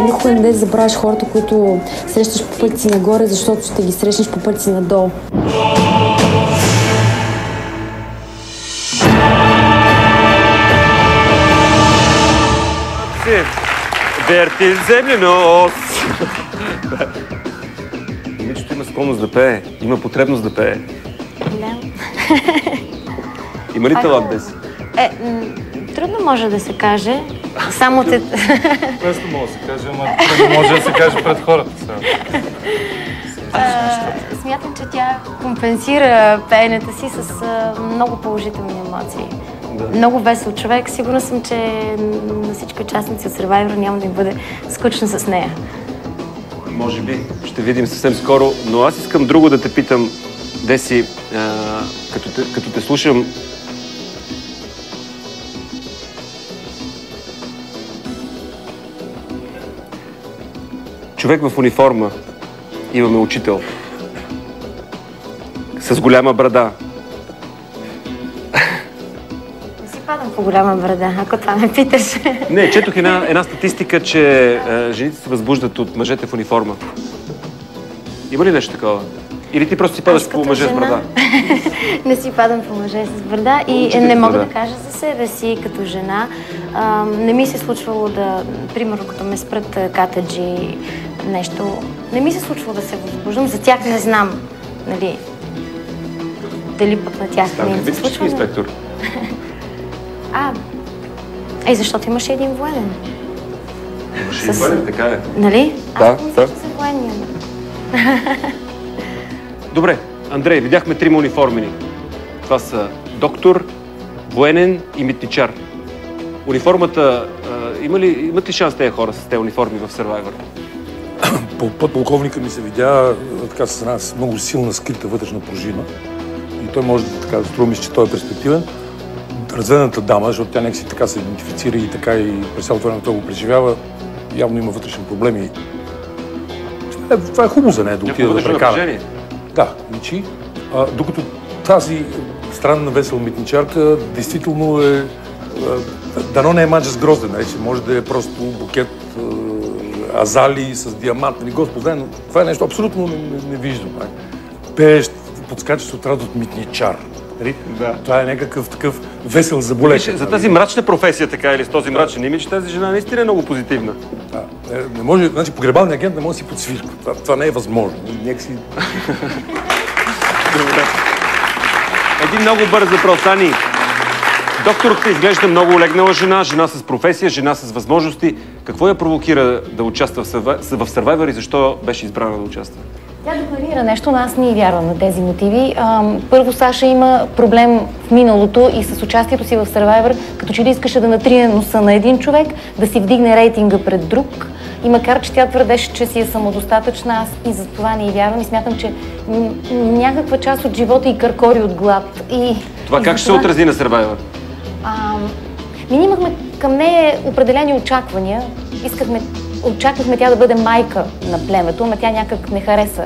Никога не да забравяш хората, които срещаш по пътя си нагоре, защото ще ги срещнеш по пътя си надолу. Вертил землянос! Момичето има склонност да пее, има потребност да пее. Да. Има ли талант без? Трудно може да се каже. Само те... Просто може да се каже, ама трудно може да се каже пред хората. Смятам, че тя компенсира пеенето си с много положителни емоции. Да. Много весел човек. Сигурна съм, че на всички участници от Survivor няма да им бъде скучно с нея. Може би. Ще видим съвсем скоро. Но аз искам друго да те питам, Деси, като те слушам. Човек в униформа. Имаме учител. С голяма брада. Не си падам по голяма брада, ако това ме питаш. Не, четох една статистика, че жените се възбуждат от мъжете в униформа. Има ли нещо такова? Или ти просто си падаш по мъже с брада? Не си падам по мъже с брада и не мога да кажа за себе си като жена. Не ми се случвало да, примерно като ме спрат катаджи, нещо, не ми се случвало да се възбуждам. За тях не знам, нали, дали пък на тях не им се случва. Инспектор? Защото имаше един военен. Имаше един военен, така е. Нали? Да, мисля, че са военни. Добре, Андрей, видяхме трима униформени. Това са доктор, военен и митничар. Униформата, имат ли шанс тези хора с тези униформи в Survivor? Полковника ми се видя така с една много силна скрита вътрешна пружина. И той може да струва, че той е перспективен. Разведената дама, защото тя някакси така се идентифицира и така и през цялото време той го преживява, явно има вътрешен проблем и това е хубаво за нея да отида да прекара. Да, личи. Докато тази странна весела митничарка действително е... Дано не е маджа с грозден, може да е просто букет азали с диамант, Господ знае, но това е нещо абсолютно невиждано. Пеещ, подскачащ от радост митничар. Да. Това е някакъв такъв весел заболек. За тази мрачна професия, така или с този мрачен имидж, тази жена наистина е много позитивна. Да. Не може, значи погребалният агент не може да си подсвирка. Това не е възможно. Някакси... Един много бърз въпрос, Ани. Докторът изглежда много олегнала жена, жена с професия, жена с възможности. Какво я провокира да участва в Survivor и защо беше избрана да участва? Тя декларира нещо, но аз не вярвам на тези мотиви. Първо, Саша има проблем в миналото и с участието си в Survivor, като че ли искаше да натрие носа на един човек, да си вдигне рейтинга пред друг. И макар, че тя твърдеше, че си е самодостатъчна, аз и за това не вярвам и смятам, че някаква част от живота и къркори от глад. Това как ще се отрази на Survivor? Ние имахме към нея определени очаквания. Очаквахме тя да бъде майка на племето, но тя някак не хареса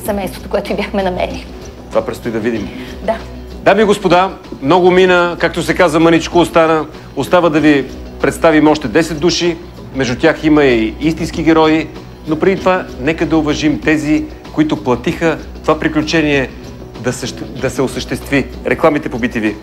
семейството, което и бяхме намерили. Това предстои да видим. Да. Дами и господа, много мина, както се казва, мъничко остана. Остава да ви представим още 10 души. Между тях има и истински герои. Но преди това, нека да уважим тези, които платиха това приключение да се осъществи. Рекламите по BTV.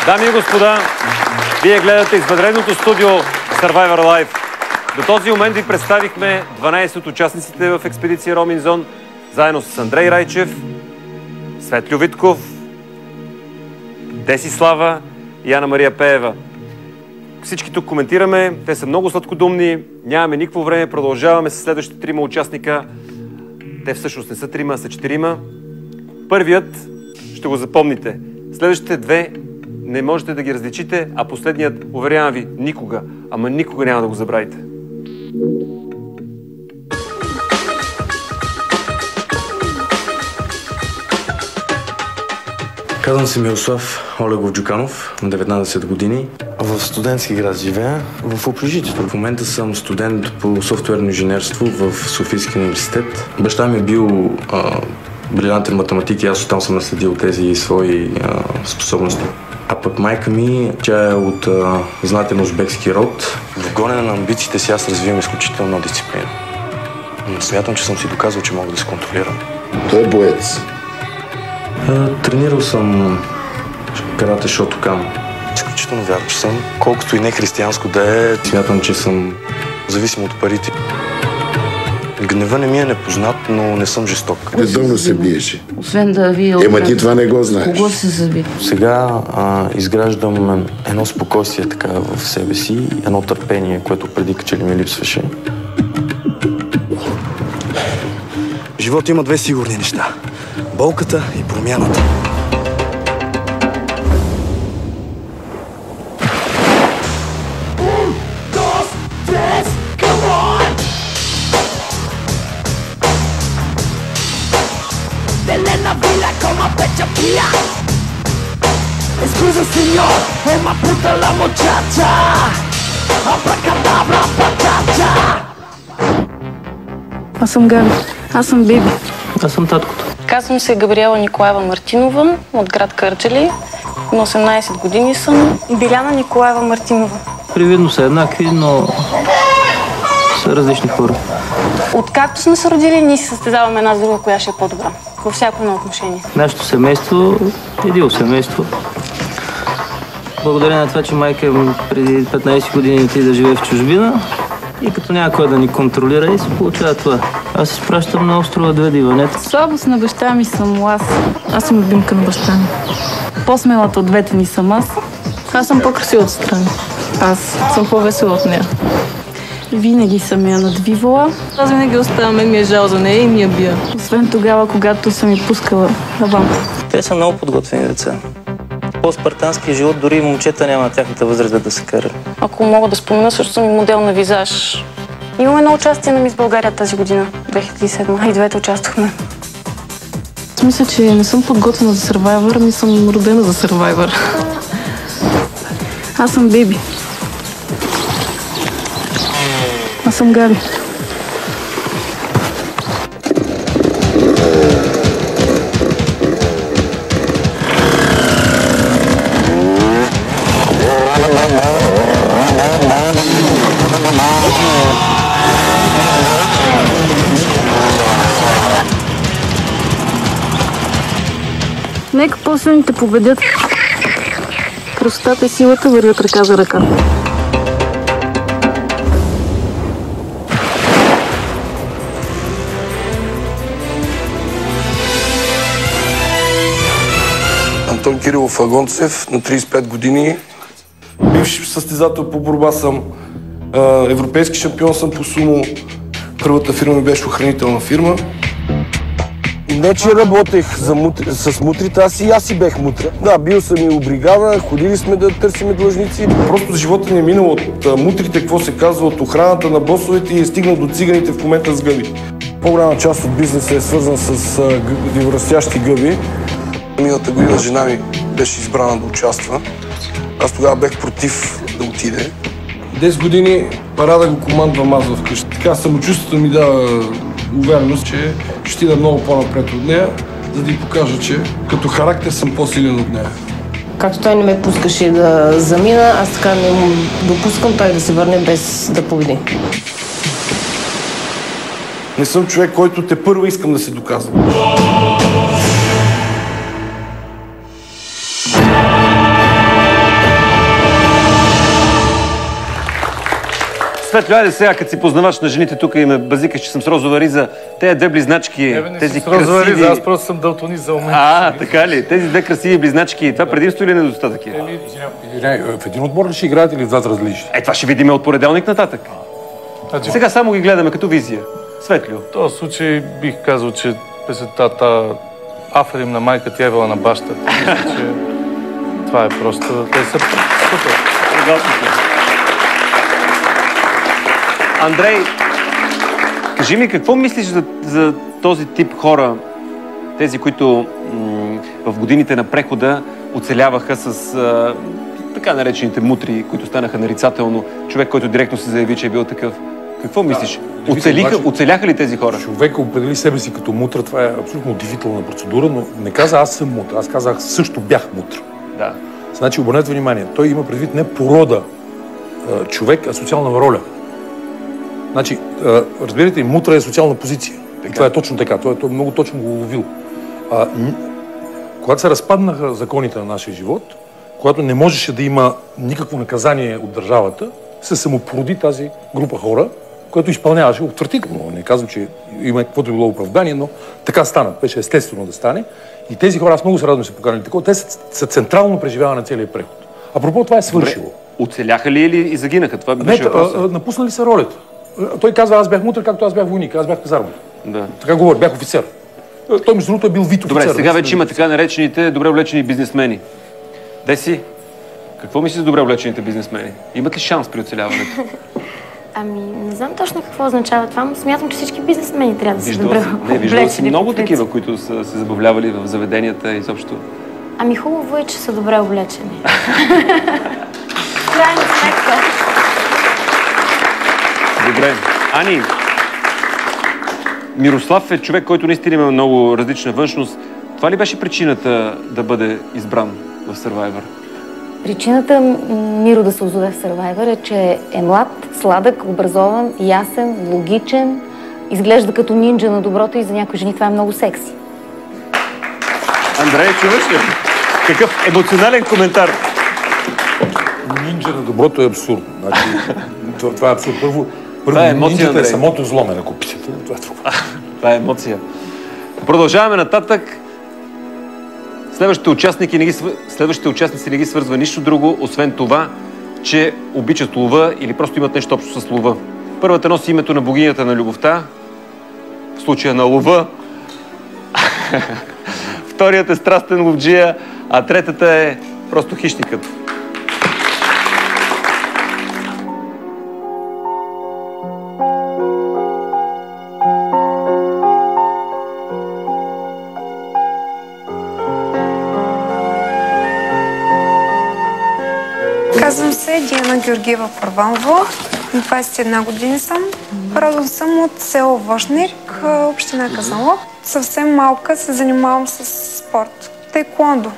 Дами и господа, вие гледате извънредното студио Survivor Live. До този момент ви представихме 12 от участниците в експедиция Роминзон, заедно с Андрей Райчев, Светлю Витков, Десислава и Ана Мария Пеева. Всички тук коментираме, те са много сладкодумни, нямаме никакво време, продължаваме с следващите трима участника. Те всъщност не са трима, а са четирима. Първият ще го запомните. Следващите две не можете да ги различите, а последният, уверявам ви, никога, ама никога няма да го забравите. Казвам се Мирослав Олегов Джуканов, на 19 години. В студентски град живея, в общежитието. В момента съм студент по софтуерно инженерство в Софийския университет. Баща ми е бил брилянтен математик и аз оттам съм наследил тези свои способности. А пък майка ми, тя е от знатен узбекски род. В гонене на амбициите си аз развивам изключително дисциплина. Смятам, че съм си доказал, че мога да се контролирам. Той е боец. Тренирал съм карате Шотокан. Изключително вярващ съм. Колкото и не християнско да е, смятам, че съм зависим от парите. Гнева не ми е непознат, но не съм жесток. Редовно се биеше. Освен да ви... Ти това не го знаеш. Кого се заби? Сега изграждам едно спокойствие така в себе си, едно търпение, което преди като ли ми липсваше. В живота има две сигурни неща. Болката и промяната. Scusa signor, ma puta la muchacha, abracadabra patata. Аз съм Габи. Аз съм Биби. Аз съм таткото. Казвам се Габриела Николаева Мартинова от град Кърджали. На 18 години съм. Биляна Николаева Мартинова. Привидно са еднакви, но са различни хора. Откакто сме се родили, ние се състезаваме една с друга, коя ще е по-добра. Във всяко едно отношение. Нашето семейство е идеал семейство. Благодарение на това, че майка преди 15 години отиде да живее в чужбина и като няма кой да ни контролира и се получава това. Аз се спращам на острова Две диванета. Слабост на баща ми съм аз. Аз съм любимка на баща ми. По-смелата от двете ни съм аз. Аз съм по-красива отстрани. Аз съм по-весела от нея. Винаги съм я надвивала. Аз винаги оставам, мен ми е жал за нея и ми я бия. Освен тогава, когато съм я пускала навън. Те са много подготвени деца. По-спартански живот, дори и момчета няма на тяхната възраст да се карат. Ако мога да спомена, също съм и модел на визаж. Имаме едно участие на Мис България тази година, 2007. И двете участвахме. Аз мисля, че не съм подготвена за Survivor, ами съм родена за Survivor. Аз съм Биби. Аз съм Габи. Нека по-силните победят. Красотата и силата вървят ръка за ръка. Антон Кирилов Агонцев, на 35 години. Бивш състезател по борба съм. Европейски шампион съм по сумо. Първата фирма ми беше охранителна фирма. Не, че работех с мутрите, аз си бех мутра. Да, бил съм и у бригада, ходили сме да търсиме длъжници. Просто живота ни е минал от мутрите, какво се казва, от охраната на босовете и е стигнал до циганите в момента с гъби. По-голяма част от бизнеса е свързан с растящи гъби. Миналата година жена ми беше избрана да участва. Аз тогава бех против да отиде. 10 години парада го командвам аз вкъщи. Така самочувствието ми дава увереност, че ще отида много по-напред от нея, за да й покажа, че като характер съм по-силен от нея. Както той не ме пускаше да замина, аз така не му допускам той да се върне без да победи. Не съм човек, който тепърва искам да се доказвам. Светло, айде сега, като си познавач на жените, тук и ме базикаш, че съм с розова риза. Тези две близначки, тези с розова красиви... риза, аз просто съм далтонист за момент. Така ли? Тези две красиви близначки, това предимство или недостатък е? В един отбор ли ще играете или в двата различни? Това ще видим от понеделник нататък. Сега само ги гледаме като визия. Светло. В този случай бих казал, че песента Африм на майка ти Евела на баща. Мисля, че това е просто... Те са супер. Андрей, кажи ми, какво мислиш за този тип хора, тези, които в годините на прехода оцеляваха с така наречените мутри, които станаха нарицателно, човек, който директно се заяви, че е бил такъв. Какво мислиш? Оцеляха ли тези хора? Човек определи себе си като мутра, това е абсолютно удивителна процедура, но не каза аз съм мутра, аз казах също бях мутра. Да. Значи, обърнете внимание, той има предвид не порода човек, а социална роля. Значи, разбирате, мутра е социална позиция. Това е точно така. Той много точно го уловил. Когато се разпаднаха законите на нашия живот, когато не можеше да има никакво наказание от държавата, се самопороди тази група хора, която изпълняваше отвратително. Не казвам, че има каквото било оправдание, но така стана. Беше естествено да стане. И тези хора, аз много се радвам да се поканали такова, те са централно преживяване на целия преход. Апропо, това е свършило. Добре. Оцеляха ли или загинаха? Това беше въпросът. Напуснали са ролята. Той казва, аз бях мутър, както аз бях войник, аз бях казармата. Да. Така говори, бях офицер. Той между другото е бил вид офицер. Добре, сега вече има така наречените добре облечени бизнесмени. Деси, какво мислиш за добре облечените бизнесмени? Имат ли шанс при оцеляването? Ами, не знам точно какво означава това, но смятам, че всички бизнесмени трябва да са добре облечени. Виждал си много такива, които са се забавлявали в заведенията изобщо. Ами хубаво е, че са добре облечени. Крайна сметка. Добре. Ани, Мирослав е човек, който наистина има много различна външност. Това ли беше причината да бъде избран в Survivor? Причината Миро да се озове в Survivor е, че е млад, сладък, образован, ясен, логичен, изглежда като нинджа на доброто и за някои жени това е много секси. Андрей, чуваш ли? Какъв емоционален коментар? Нинджа на доброто е абсурдно. Значи, това е абсурд. Първо нинджата е самото зло, ме накописите. Това е емоция. Продължаваме нататък. Следващите участници не ги свързва нищо друго, освен това, че обичат лова или просто имат нещо общо с лова. Първата носи името на богинята на любовта, в случая на лова. Вторият е страстен ловджия, а третата е просто хищникът. Казвам се Диана Георгиева Първанова, 21 години съм. Родом съм от село Вошник, община Казанлък. Съвсем малка се занимавам с спорт. Таеквондо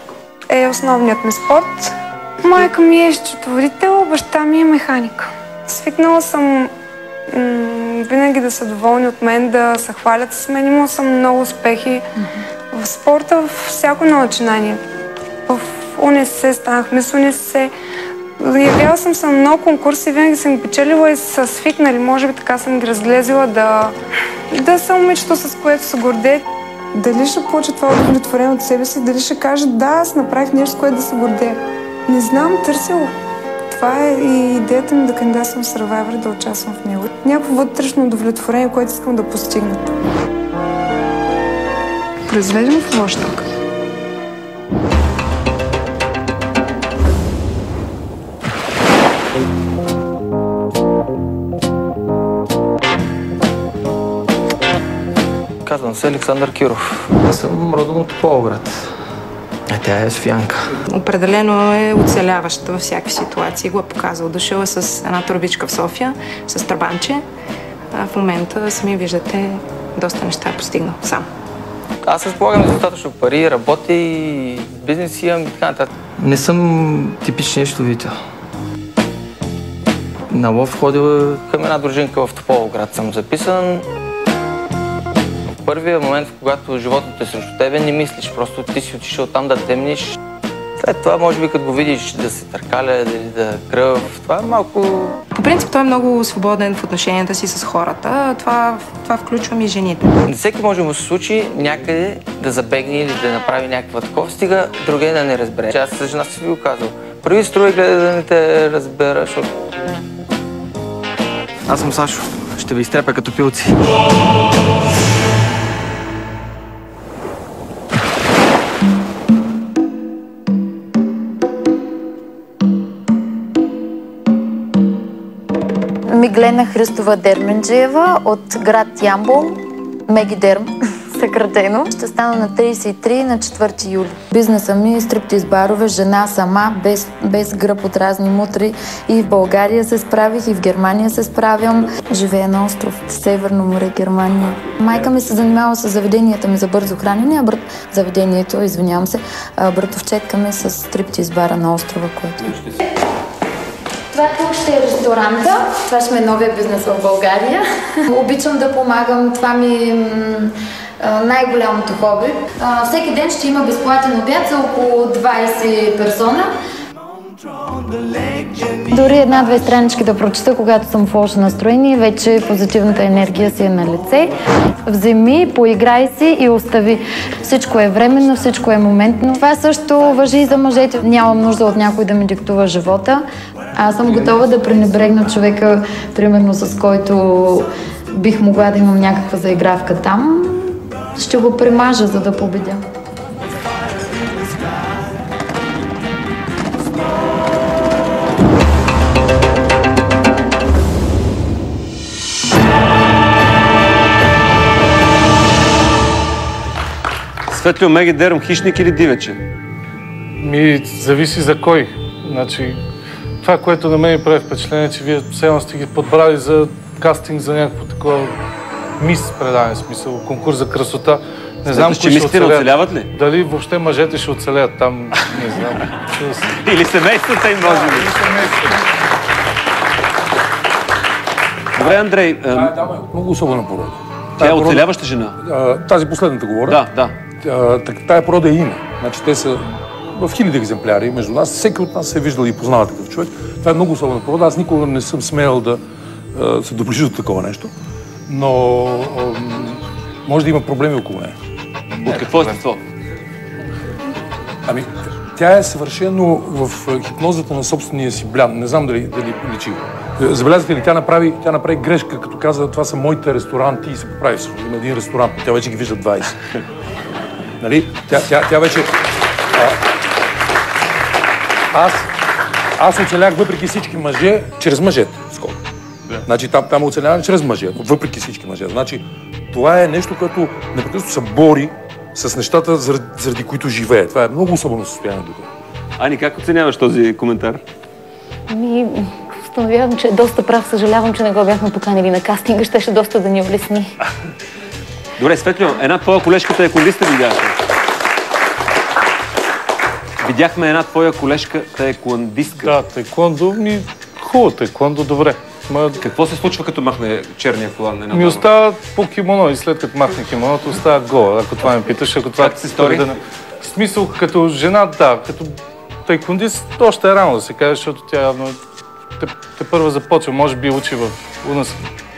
е основният ми спорт. Майка ми е счетоводител, баща ми е механик. Свикнала съм винаги да са доволни от мен, да се хвалят с мен. Имала съм много успехи в спорта, в всяко едно начинание. В УНСС станах мис УНСС. Явяла съм се на много конкурси, винаги съм ги печелила и са свикнали, може би така съм ги разглезила, да са момичето, с което се гордеят. Дали ще получа това удовлетворение от себе си, дали ще кажа да, аз направих нещо, с което да се гордея. Не знам, търсила. Това е и идеята ми да кандидатствам в Survivor, да участвам в него. Някакво вътрешно удовлетворение, което искам да постигна. Произвеждам в Вошник. Казвам се Александър Киров. Аз съм родом от Тополовград. А тя е софиянка. Определено е оцеляваща във всякакви ситуации. Го е показал. Дошъл е с една турбичка в София, с трабанче. А в момента, сами виждате, доста неща е постигнал сам. Аз разполагам за достатъчно пари, работя и бизнес имам и така нататък. Не съм типичният щовител. На лов ходил към една дружинка в Тополовград съм записан. В първия момент, когато животът е срещу тебе, не мислиш. Просто ти си отишъл там да темниш. След това, може би, като го видиш да се търкаля, да кръв, това е малко... По принцип, той е много свободен в отношенията си с хората. Това включвам и жените. Всеки може да му се случи някъде да забегне или да направи някаква такова, стига другия да не разбере. Аз с жена си ви го казал. Първи строй гледа да не те разбера, защото... Аз съм Сашо. Ще ви изтрепя като пилци. Миглена Христова Дерменджиева от град Ямбол, Мегидерм, съкратено. Ще стана на 33 на 4 юли. Бизнеса ми е стриптиз барове, жена сама, без гръб от разни мутри. И в България се справих, и в Германия се справям. Живея на остров, Северно море, Германия. Майка ми се занимава с заведенията ми за бързо хранене, а заведението, извинявам се, братовчетка ми с стриптиз бара на острова, което Това тук ще е ресторанта. Това ще е новия бизнес в България. Обичам да помагам. Това ми е най-голямото хоби. Всеки ден ще има безплатен обяд за около 20 персона. Дори 1-2 странички да прочета, когато съм в лошо настроение, вече позитивната енергия си е на лице. Вземи, поиграй си и остави. Всичко е временно, всичко е моментно. Това също важи и за мъжете. Нямам нужда от някой да ми диктува живота. Аз съм готова да пренебрегна човека, примерно с който бих могла да имам някаква заигравка там. Ще го премажа, за да победя. Светлио, Меги Дерм, хищник или дивече? Зависи за кой. Значи, това, което на мен прави впечатление, че вие все едно сте ги подбрали за кастинг за някакво такова мис предаване, смисъл, конкурс за красота. Не знам кои ще оцеляват ли? Дали въобще мъжете ще оцелят там, не знам. Или семействата им, може би. Добре, Андрей. Много особена порода. Тя е оцеляваща жена? Тази последната говоря. Да. Тая порода има. Значи те са в хиляди екземпляри между нас. Всеки от нас се е виждал и познава такъв човек. Това е много особена порода. Аз никога не съм смеял да се доближа до такова нещо. Но може да има проблеми около нея. От какво естество? Тя е съвършено в хипнозата на собствения си блян. Не знам дали личи. Забелязвате ли, тя направи грешка, като каза, това са моите ресторанти и се поправи. Има един ресторант, но тя вече ги вижда 20. Нали? Тя вече... Аз оцелях въпреки всички мъже, чрез мъжете. Скоро. Значи там оцелявам чрез мъже, въпреки всички мъже. Значи това е нещо, което непрекъснато се бори с нещата, заради които живее. Това е много особено състояние. Ани, как оценяваш този коментар? Установявам, че е доста прав. Съжалявам, че не го бяхме поканили на кастинга. Щеше доста да ни улесни. Добре, Светлио, една твоя колежка таеквондиста видяхме. Видяхме една твоя колежка таеквондистка. Да, таеквондо хубаво таеквондо, добре. Какво се случва, като махне черния колан? Остава по кимоно и след като махне кимоното, остава гола. Ако това ме питаш, ако това... Как се стори? В смисъл, като жена, да. Като таеквондист, още е рано да се каже, защото тя явно те първа започва. Може би учи в УНС.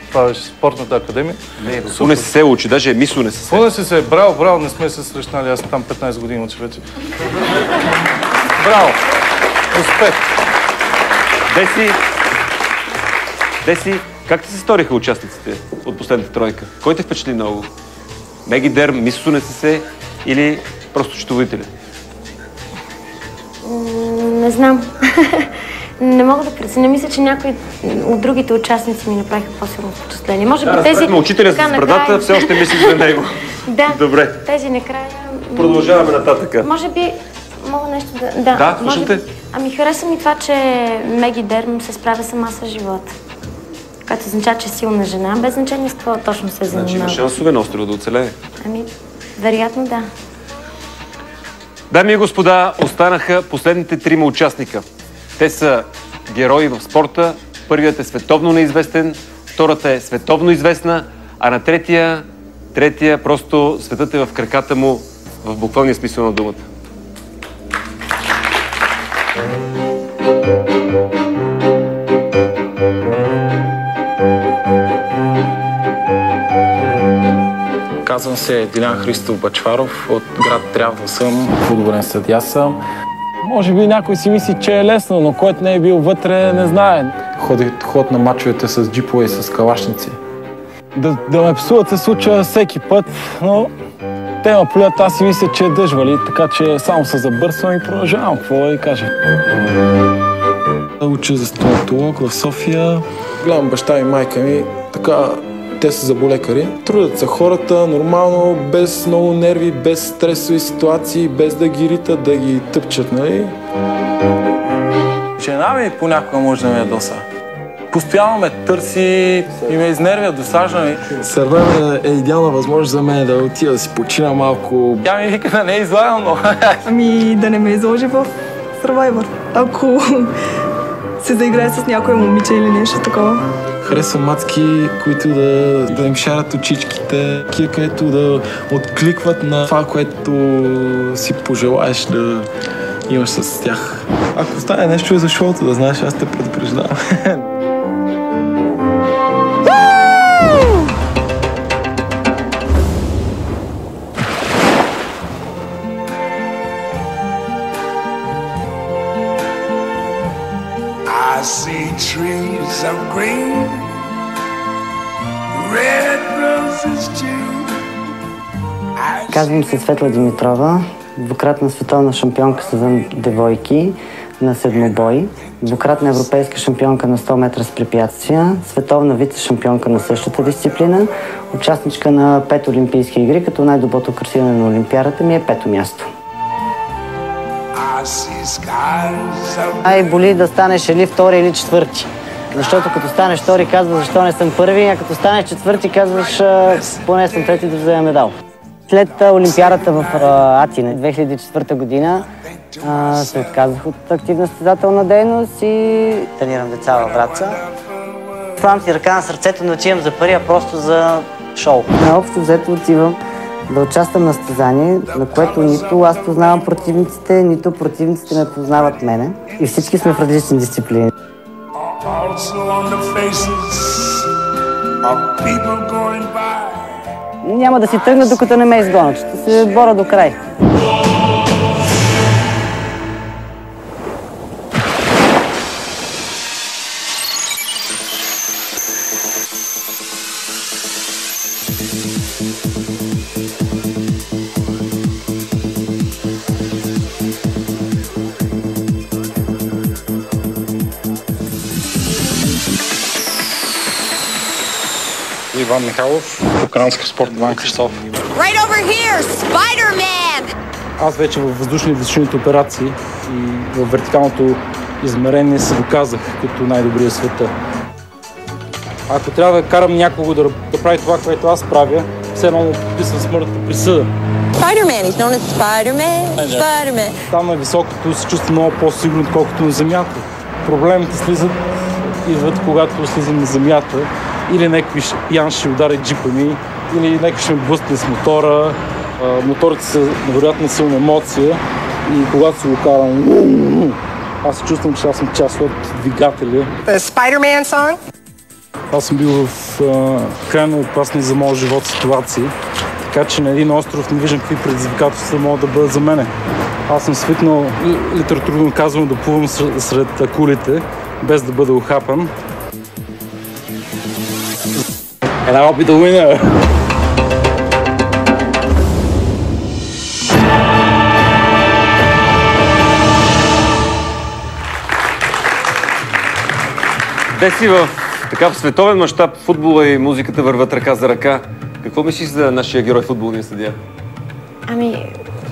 Това беше спортната академия. Не, в УНСС учи, даже мис УНСС. УНСС, браво, не сме се срещнали. Аз там 15 години уча вече. Браво! Успех! Деси, как ти се сториха участниците от последната тройка? Кой те впечатли много? Меги Дерм, мис УНСС или просто счетоводителя? Не знам. Не мога да преценя. Мисля, че някои от другите участници ми направиха по-силно впечатление. Може би тези... Учителя с брадата все още мислиш за него. Да. Добре. Тези накрая... Продължаваме нататък. Може би... Мога нещо да... Да, слушайте. Хареса ми това, че Меги Дерм се справя сама с живота. Което означава, че е силна жена, без значение с това точно се занимава. Значи има шансове на острова да оцелее? Вероятно да. Дами и господа, останаха последните 3 участника. Те са герои в спорта. Първият е световно неизвестен, втората е световно известна, а на третия просто светът е в краката му в буквалния смисъл на думата. Казвам се Дилян Христов Бачваров, от град Трявна съм, футболен съдия съм. Може би някой си мисли, че е лесно, но който не е бил вътре, не знае. Ход на мачовете с джипове и с калашници. Да ме псуват се случва всеки път, но те ме плюят, аз си мисля, че е дъжвали, така че само се забърсвам и продължавам, какво да ви кажа. Уча за стоматолог в София. Гледам баща и майка ми, така, те са зъболекари. Трудят се хората нормално, без много нерви, без стресови ситуации, без да ги ритат, да ги тъпчат, нали? Жена ми понякога може да ме ядоса. Постоянно ме търси и ме изнервя, досажда ми. Сървайвър е идеална възможност за мен да отида да си почина малко. Тя ми вика да не е излагам, но... Да не ме изложи в Survivor. Ако се заиграе с някоя момиче или нещо такова. Харесвам мацки, които да им шарят очичките, където да откликват на това, което си пожелаеш да имаш с тях. Ако стане нещо е за шоуто, да знаеш, аз те предупреждавам. I see trees of green, red roses too. Казвам се Светла Димитрова, двукратна световна шампионка за девойки на седмобой, двукратна европейска шампионка на 100 метра с препятствия, световна вице-шампионка на същата дисциплина, участничка на 5 олимпийски игри, като най-доброто красиване на олимпиадата ми е 5-то място. Боли да станеш или втори, или четвърти. Защото като станеш втори, казваш защо не съм първи, а като станеш четвърти, казваш поне съм трети да взема медал. След олимпиадата в Атина 2004 година се отказах от активна състезателна дейност и тренирам деца във Враца. Слагам си ръка на сърцето, не отивам за пари, а просто за шоу. Наобщо взето отивам да участвам на състезание, на което нито аз познавам противниците, нито противниците ме познават мене. И всички сме в различни дисциплини. Няма да си тръгна, докато не ме изгонят. Ще се боря до край. Иван Михайлов, Украинска спортна банка София. Right over here, Spider-Man! Аз вече във въздушно-височните операции и във вертикалното измерение се доказах като най-добрия в света. Ако трябва да карам някого да прави това, което аз правя, все едно му подписвам смъртна присъда. Spider-Man, he's known as Spider-Man, Spider-Man. Там на високото се чувства много по-сигурно, отколкото на земята. Проблемите идват, когато слизам на земята. Или някой пиян ще удари джипа ми, или някой ще ме блъсне с мотора. Моторите са невероятно силна емоция и когато се го карам, аз се чувствам, че аз съм част от двигателя. The Spider-Man song? Аз съм бил в крайно опасни за моя живот ситуации, така че на един остров не виждам какви предизвикателства могат да бъдат за мене. Аз съм свикнал, литературно казвам, да плувам сред акулите, без да бъда ухапан. And I'll be the winner. Деси, в такъв световен мащаб футбола и музиката върват ръка за ръка. Какво мислиш за нашия герой футболния съдия?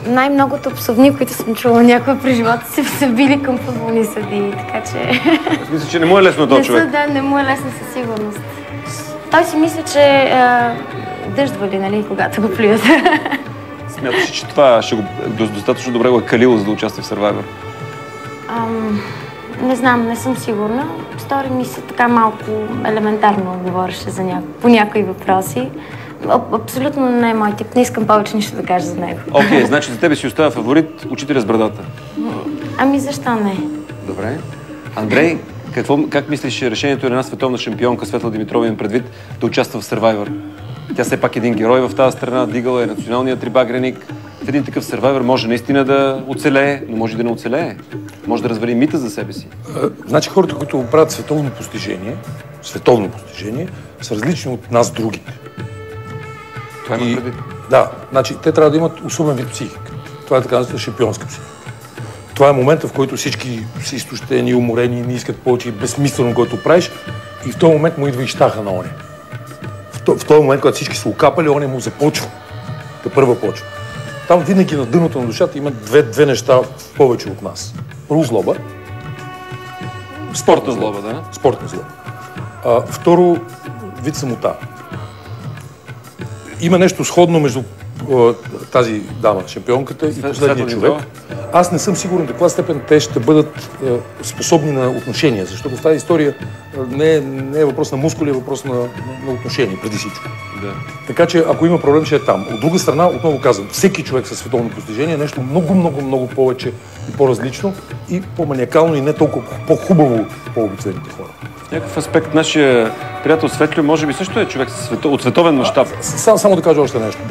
Най-многото псовни, които съм чула някога при живота си, са били към футболни съдии, така че... Аз мисля, че не му е лесно този човек. Не му е лесно със сигурност. Той си мисля, че дъжд вали, нали, когато го плюят. Смяташ, че това ще го достатъчно добре го е калило, за да участва в Survivor? Не знам, не съм сигурна. Стори ми се така малко елементарно говореше по някои въпроси. Абсолютно не е мой тип. Не искам повече нищо да кажа за него. Окей, значи за тебе си остава фаворит учителя с брадата. Защо не? Добре. Андрей, как мислиш решението на една световна шампионка, Светла Димитрова им предвид, да участва в Survivor? Тя все пак е един герой в тази страна, дигала е националният трибагреник. В един такъв Survivor може наистина да оцелее, но може и да не оцелее. Може да развали мита за себе си. Значи хората, които правят световно постижение, са различни от нас другите. Това има предвид. Да, значи те трябва да имат особен вид психика. Това е така называема шампионска психика. Това е момента, в който всички са изтощени, уморени, не искат повече и безсмислено, което правиш. И в този момент му идва и щаха на оне. В този момент, когато всички са окапали, оне му започва. Да първа почва. Там винаги на дъното на душата има две неща повече от нас. Първо злоба. Спортна злоба, да? Спортна злоба. Второ, вид самота. Има нещо сходно между тази дама, шампионката и последния човек. аз не съм сигурен до каква степен те ще бъдат способни на отношения, защото в тази история не е въпрос на мускули, е въпрос на отношения преди всичко. Да. Така че ако има проблем, ще е там. От друга страна, отново казвам, всеки човек със световно постижение е нещо много повече и по-различно и по-маниакално и не толкова по-хубаво по-обикновените хора. В някакъв аспект нашия приятел Светлио може би също е човек от световен мащаб. Само да кажа още нещо.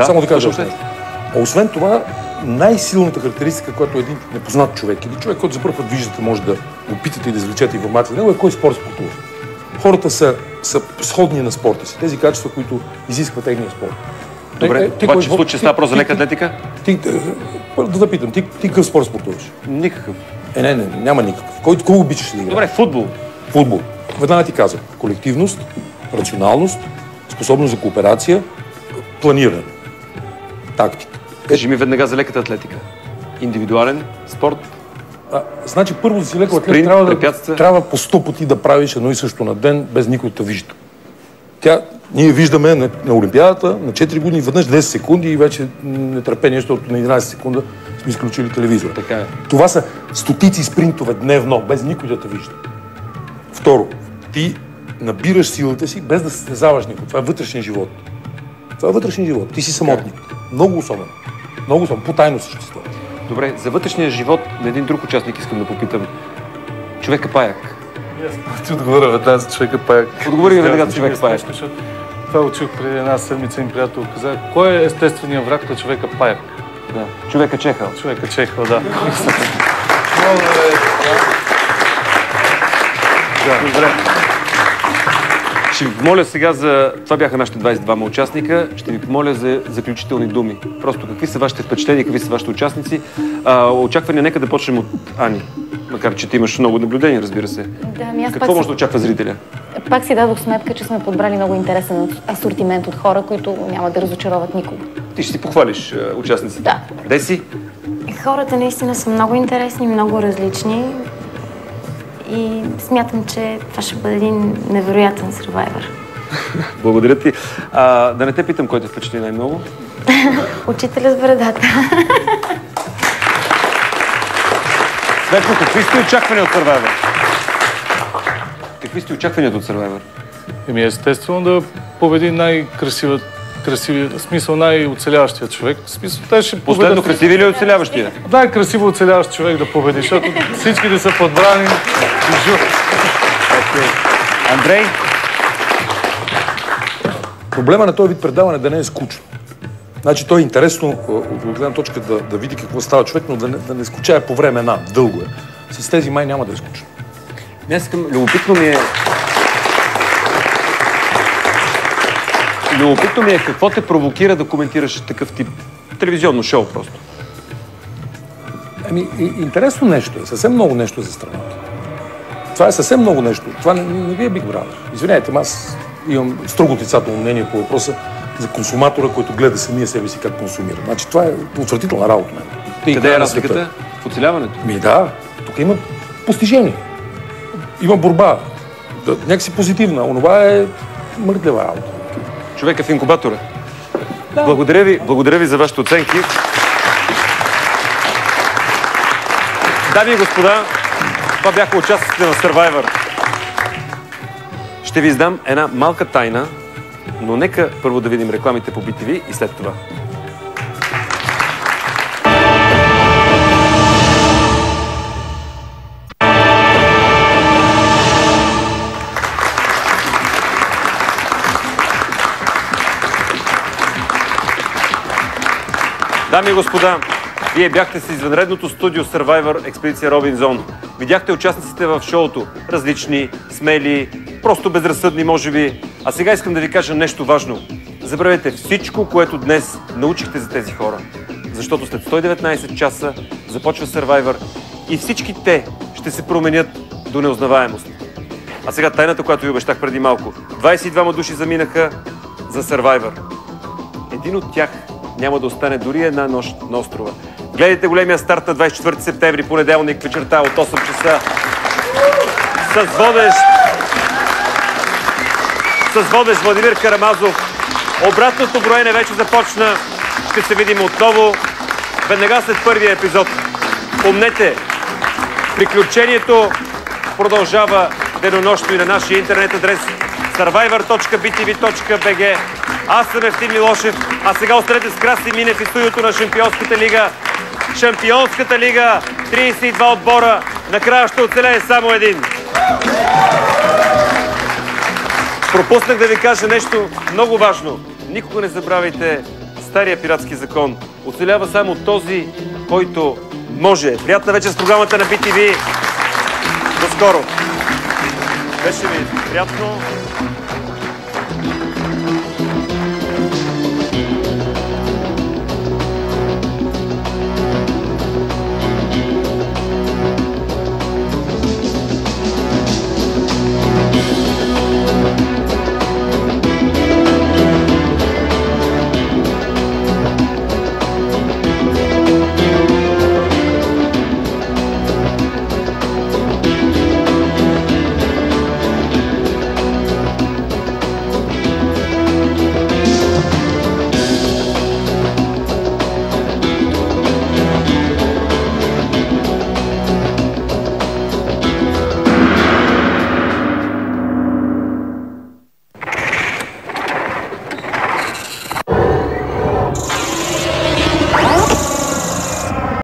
Освен това, най-силната характеристика, която един непознат човек или човек, който за първ път виждате, може да опитате и да извлечете информация за него, е кой спорт спортува. Хората са сходни на спорта си. Тези качества, които изисква техния спорт. Добре, обаче в случай става просто за лека атлетика? Да питам, ти какъв спорт спортуваш? Никакъв. Не, няма никакъв. Кой обичаш да играеш? Добре, футбол. Футбол. Веднага ти казвам. Колективност, рационалност, способност за кооперация, планиране, тактика. Кажи ми веднага за леката атлетика. Индивидуален спорт? Значи първо да си леко атлет трябва по 100 пъти да правиш едно и също на ден, без никой да вижда. Ние виждаме на Олимпиадата на 4 години веднъж 10 секунди и вече нетърпение, защото на 11 секунда сме изключили телевизора. Така е. Това са стотици спринтове дневно, без никой да те вижда. Второ, ти набираш силата си, без да се състезаваш никой. Това е вътрешен живот. Това е вътрешен живот. Ти си самотник. Много особен. Много особен. По-тайно същество. Добре, за вътрешния живот на един друг участник искам да попитам. Човека паяк. Ти отговоря веднага за човека паяк. Отговори веднага за човека паяк. Това учих преди една седмица, им приятел каза, кой е естественият враг на човека паяк? Да. Човека чехал. Човека чехал, да. Добре. Ще ви помоля сега за... Това бяха нашите 22 участника. Ще ви помоля за заключителни думи. Просто какви са вашите впечатления, какви са вашите участници. Очаквания, нека да почнем от Ани. Макар че ти имаш много наблюдения, разбира се. Да, Какво може да очаква зрителя? Пак си дадох сметка, че сме подбрали много интересен асортимент от хора, които няма да разочароват никого. Ти ще си похвалиш участниците? Да. Де си? Хората наистина са много интересни, много различни. И смятам, че това ще бъде един невероятен Survivor. Благодаря ти. Да не те питам, кой те впечатли най-много? Учителя с брадата. Светло, какви сте очаквания от Survivor? Какви сте очакванията от Survivor? Естествено да победи най-красивия, смисъл най-оцеляващия човек. Последно красиви ли е оцеляващия? Най-красиво оцеляващ човек да победи, защото всичките са подбрани. Андрей? Проблема на този вид предаване да не е скучно. Значи то е интересно от гледна точка да види какво става човек, но да не скучае по време дълго е. С тези май няма да е скучно. Любопитно ми е какво те провокира да коментираш такъв тип телевизионно шоу просто. Интересно нещо е. Съвсем много нещо за страната. Това е съвсем много нещо. Това не ви е Big Brother. Извинявайте, аз имам строго отрицателно мнение по въпроса за консуматора, който гледа самия себе си как консумира. Значи това е отвратителна работа. Къде е разликата? В оцеляването? Да. Тук има постижение. Има борба. Някакси позитивна. Онова е мъртлева работа. Човека в инкубатора. Да. Благодаря ви за вашите оценки. Дами и господа, това бяха участниците на Survivor. Ще ви издам една малка тайна, но нека първо да видим рекламите по BTV и след това. Дами и господа, вие бяхте с извънредното студио Survivor Експедиция Робинзон. Видяхте участниците в шоуто. Различни, смели, просто безразсъдни, може би. А сега искам да ви кажа нещо важно. Забравете всичко, което днес научихте за тези хора. Защото след 119 часа започва Survivor и всички те ще се променят до неузнаваемост. А сега тайната, която ви обещах преди малко. 22 души заминаха за Survivor. Един от тях няма да остане дори една нощ на острова. Гледайте големия старт на 24 септември, понеделник вечерта от 8 часа. С водещ Владимир Карамазов. Обратното броене вече започна. Ще се видим отново веднага след първия епизод. Помнете, приключението продължава денонощно и на нашия интернет адрес survivor.btv.bg. Аз съм Евтим Милошев, а сега останете с Краси Минев и студиото на Шампионската лига. Шампионската лига, 32 отбора, накрая ще оцелее само един. Пропуснах да ви кажа нещо много важно. Никога не забравяйте стария пиратски закон. Оцелява само този, който може. Приятна вечер с програмата на BTV. До скоро. Беше ми приятно.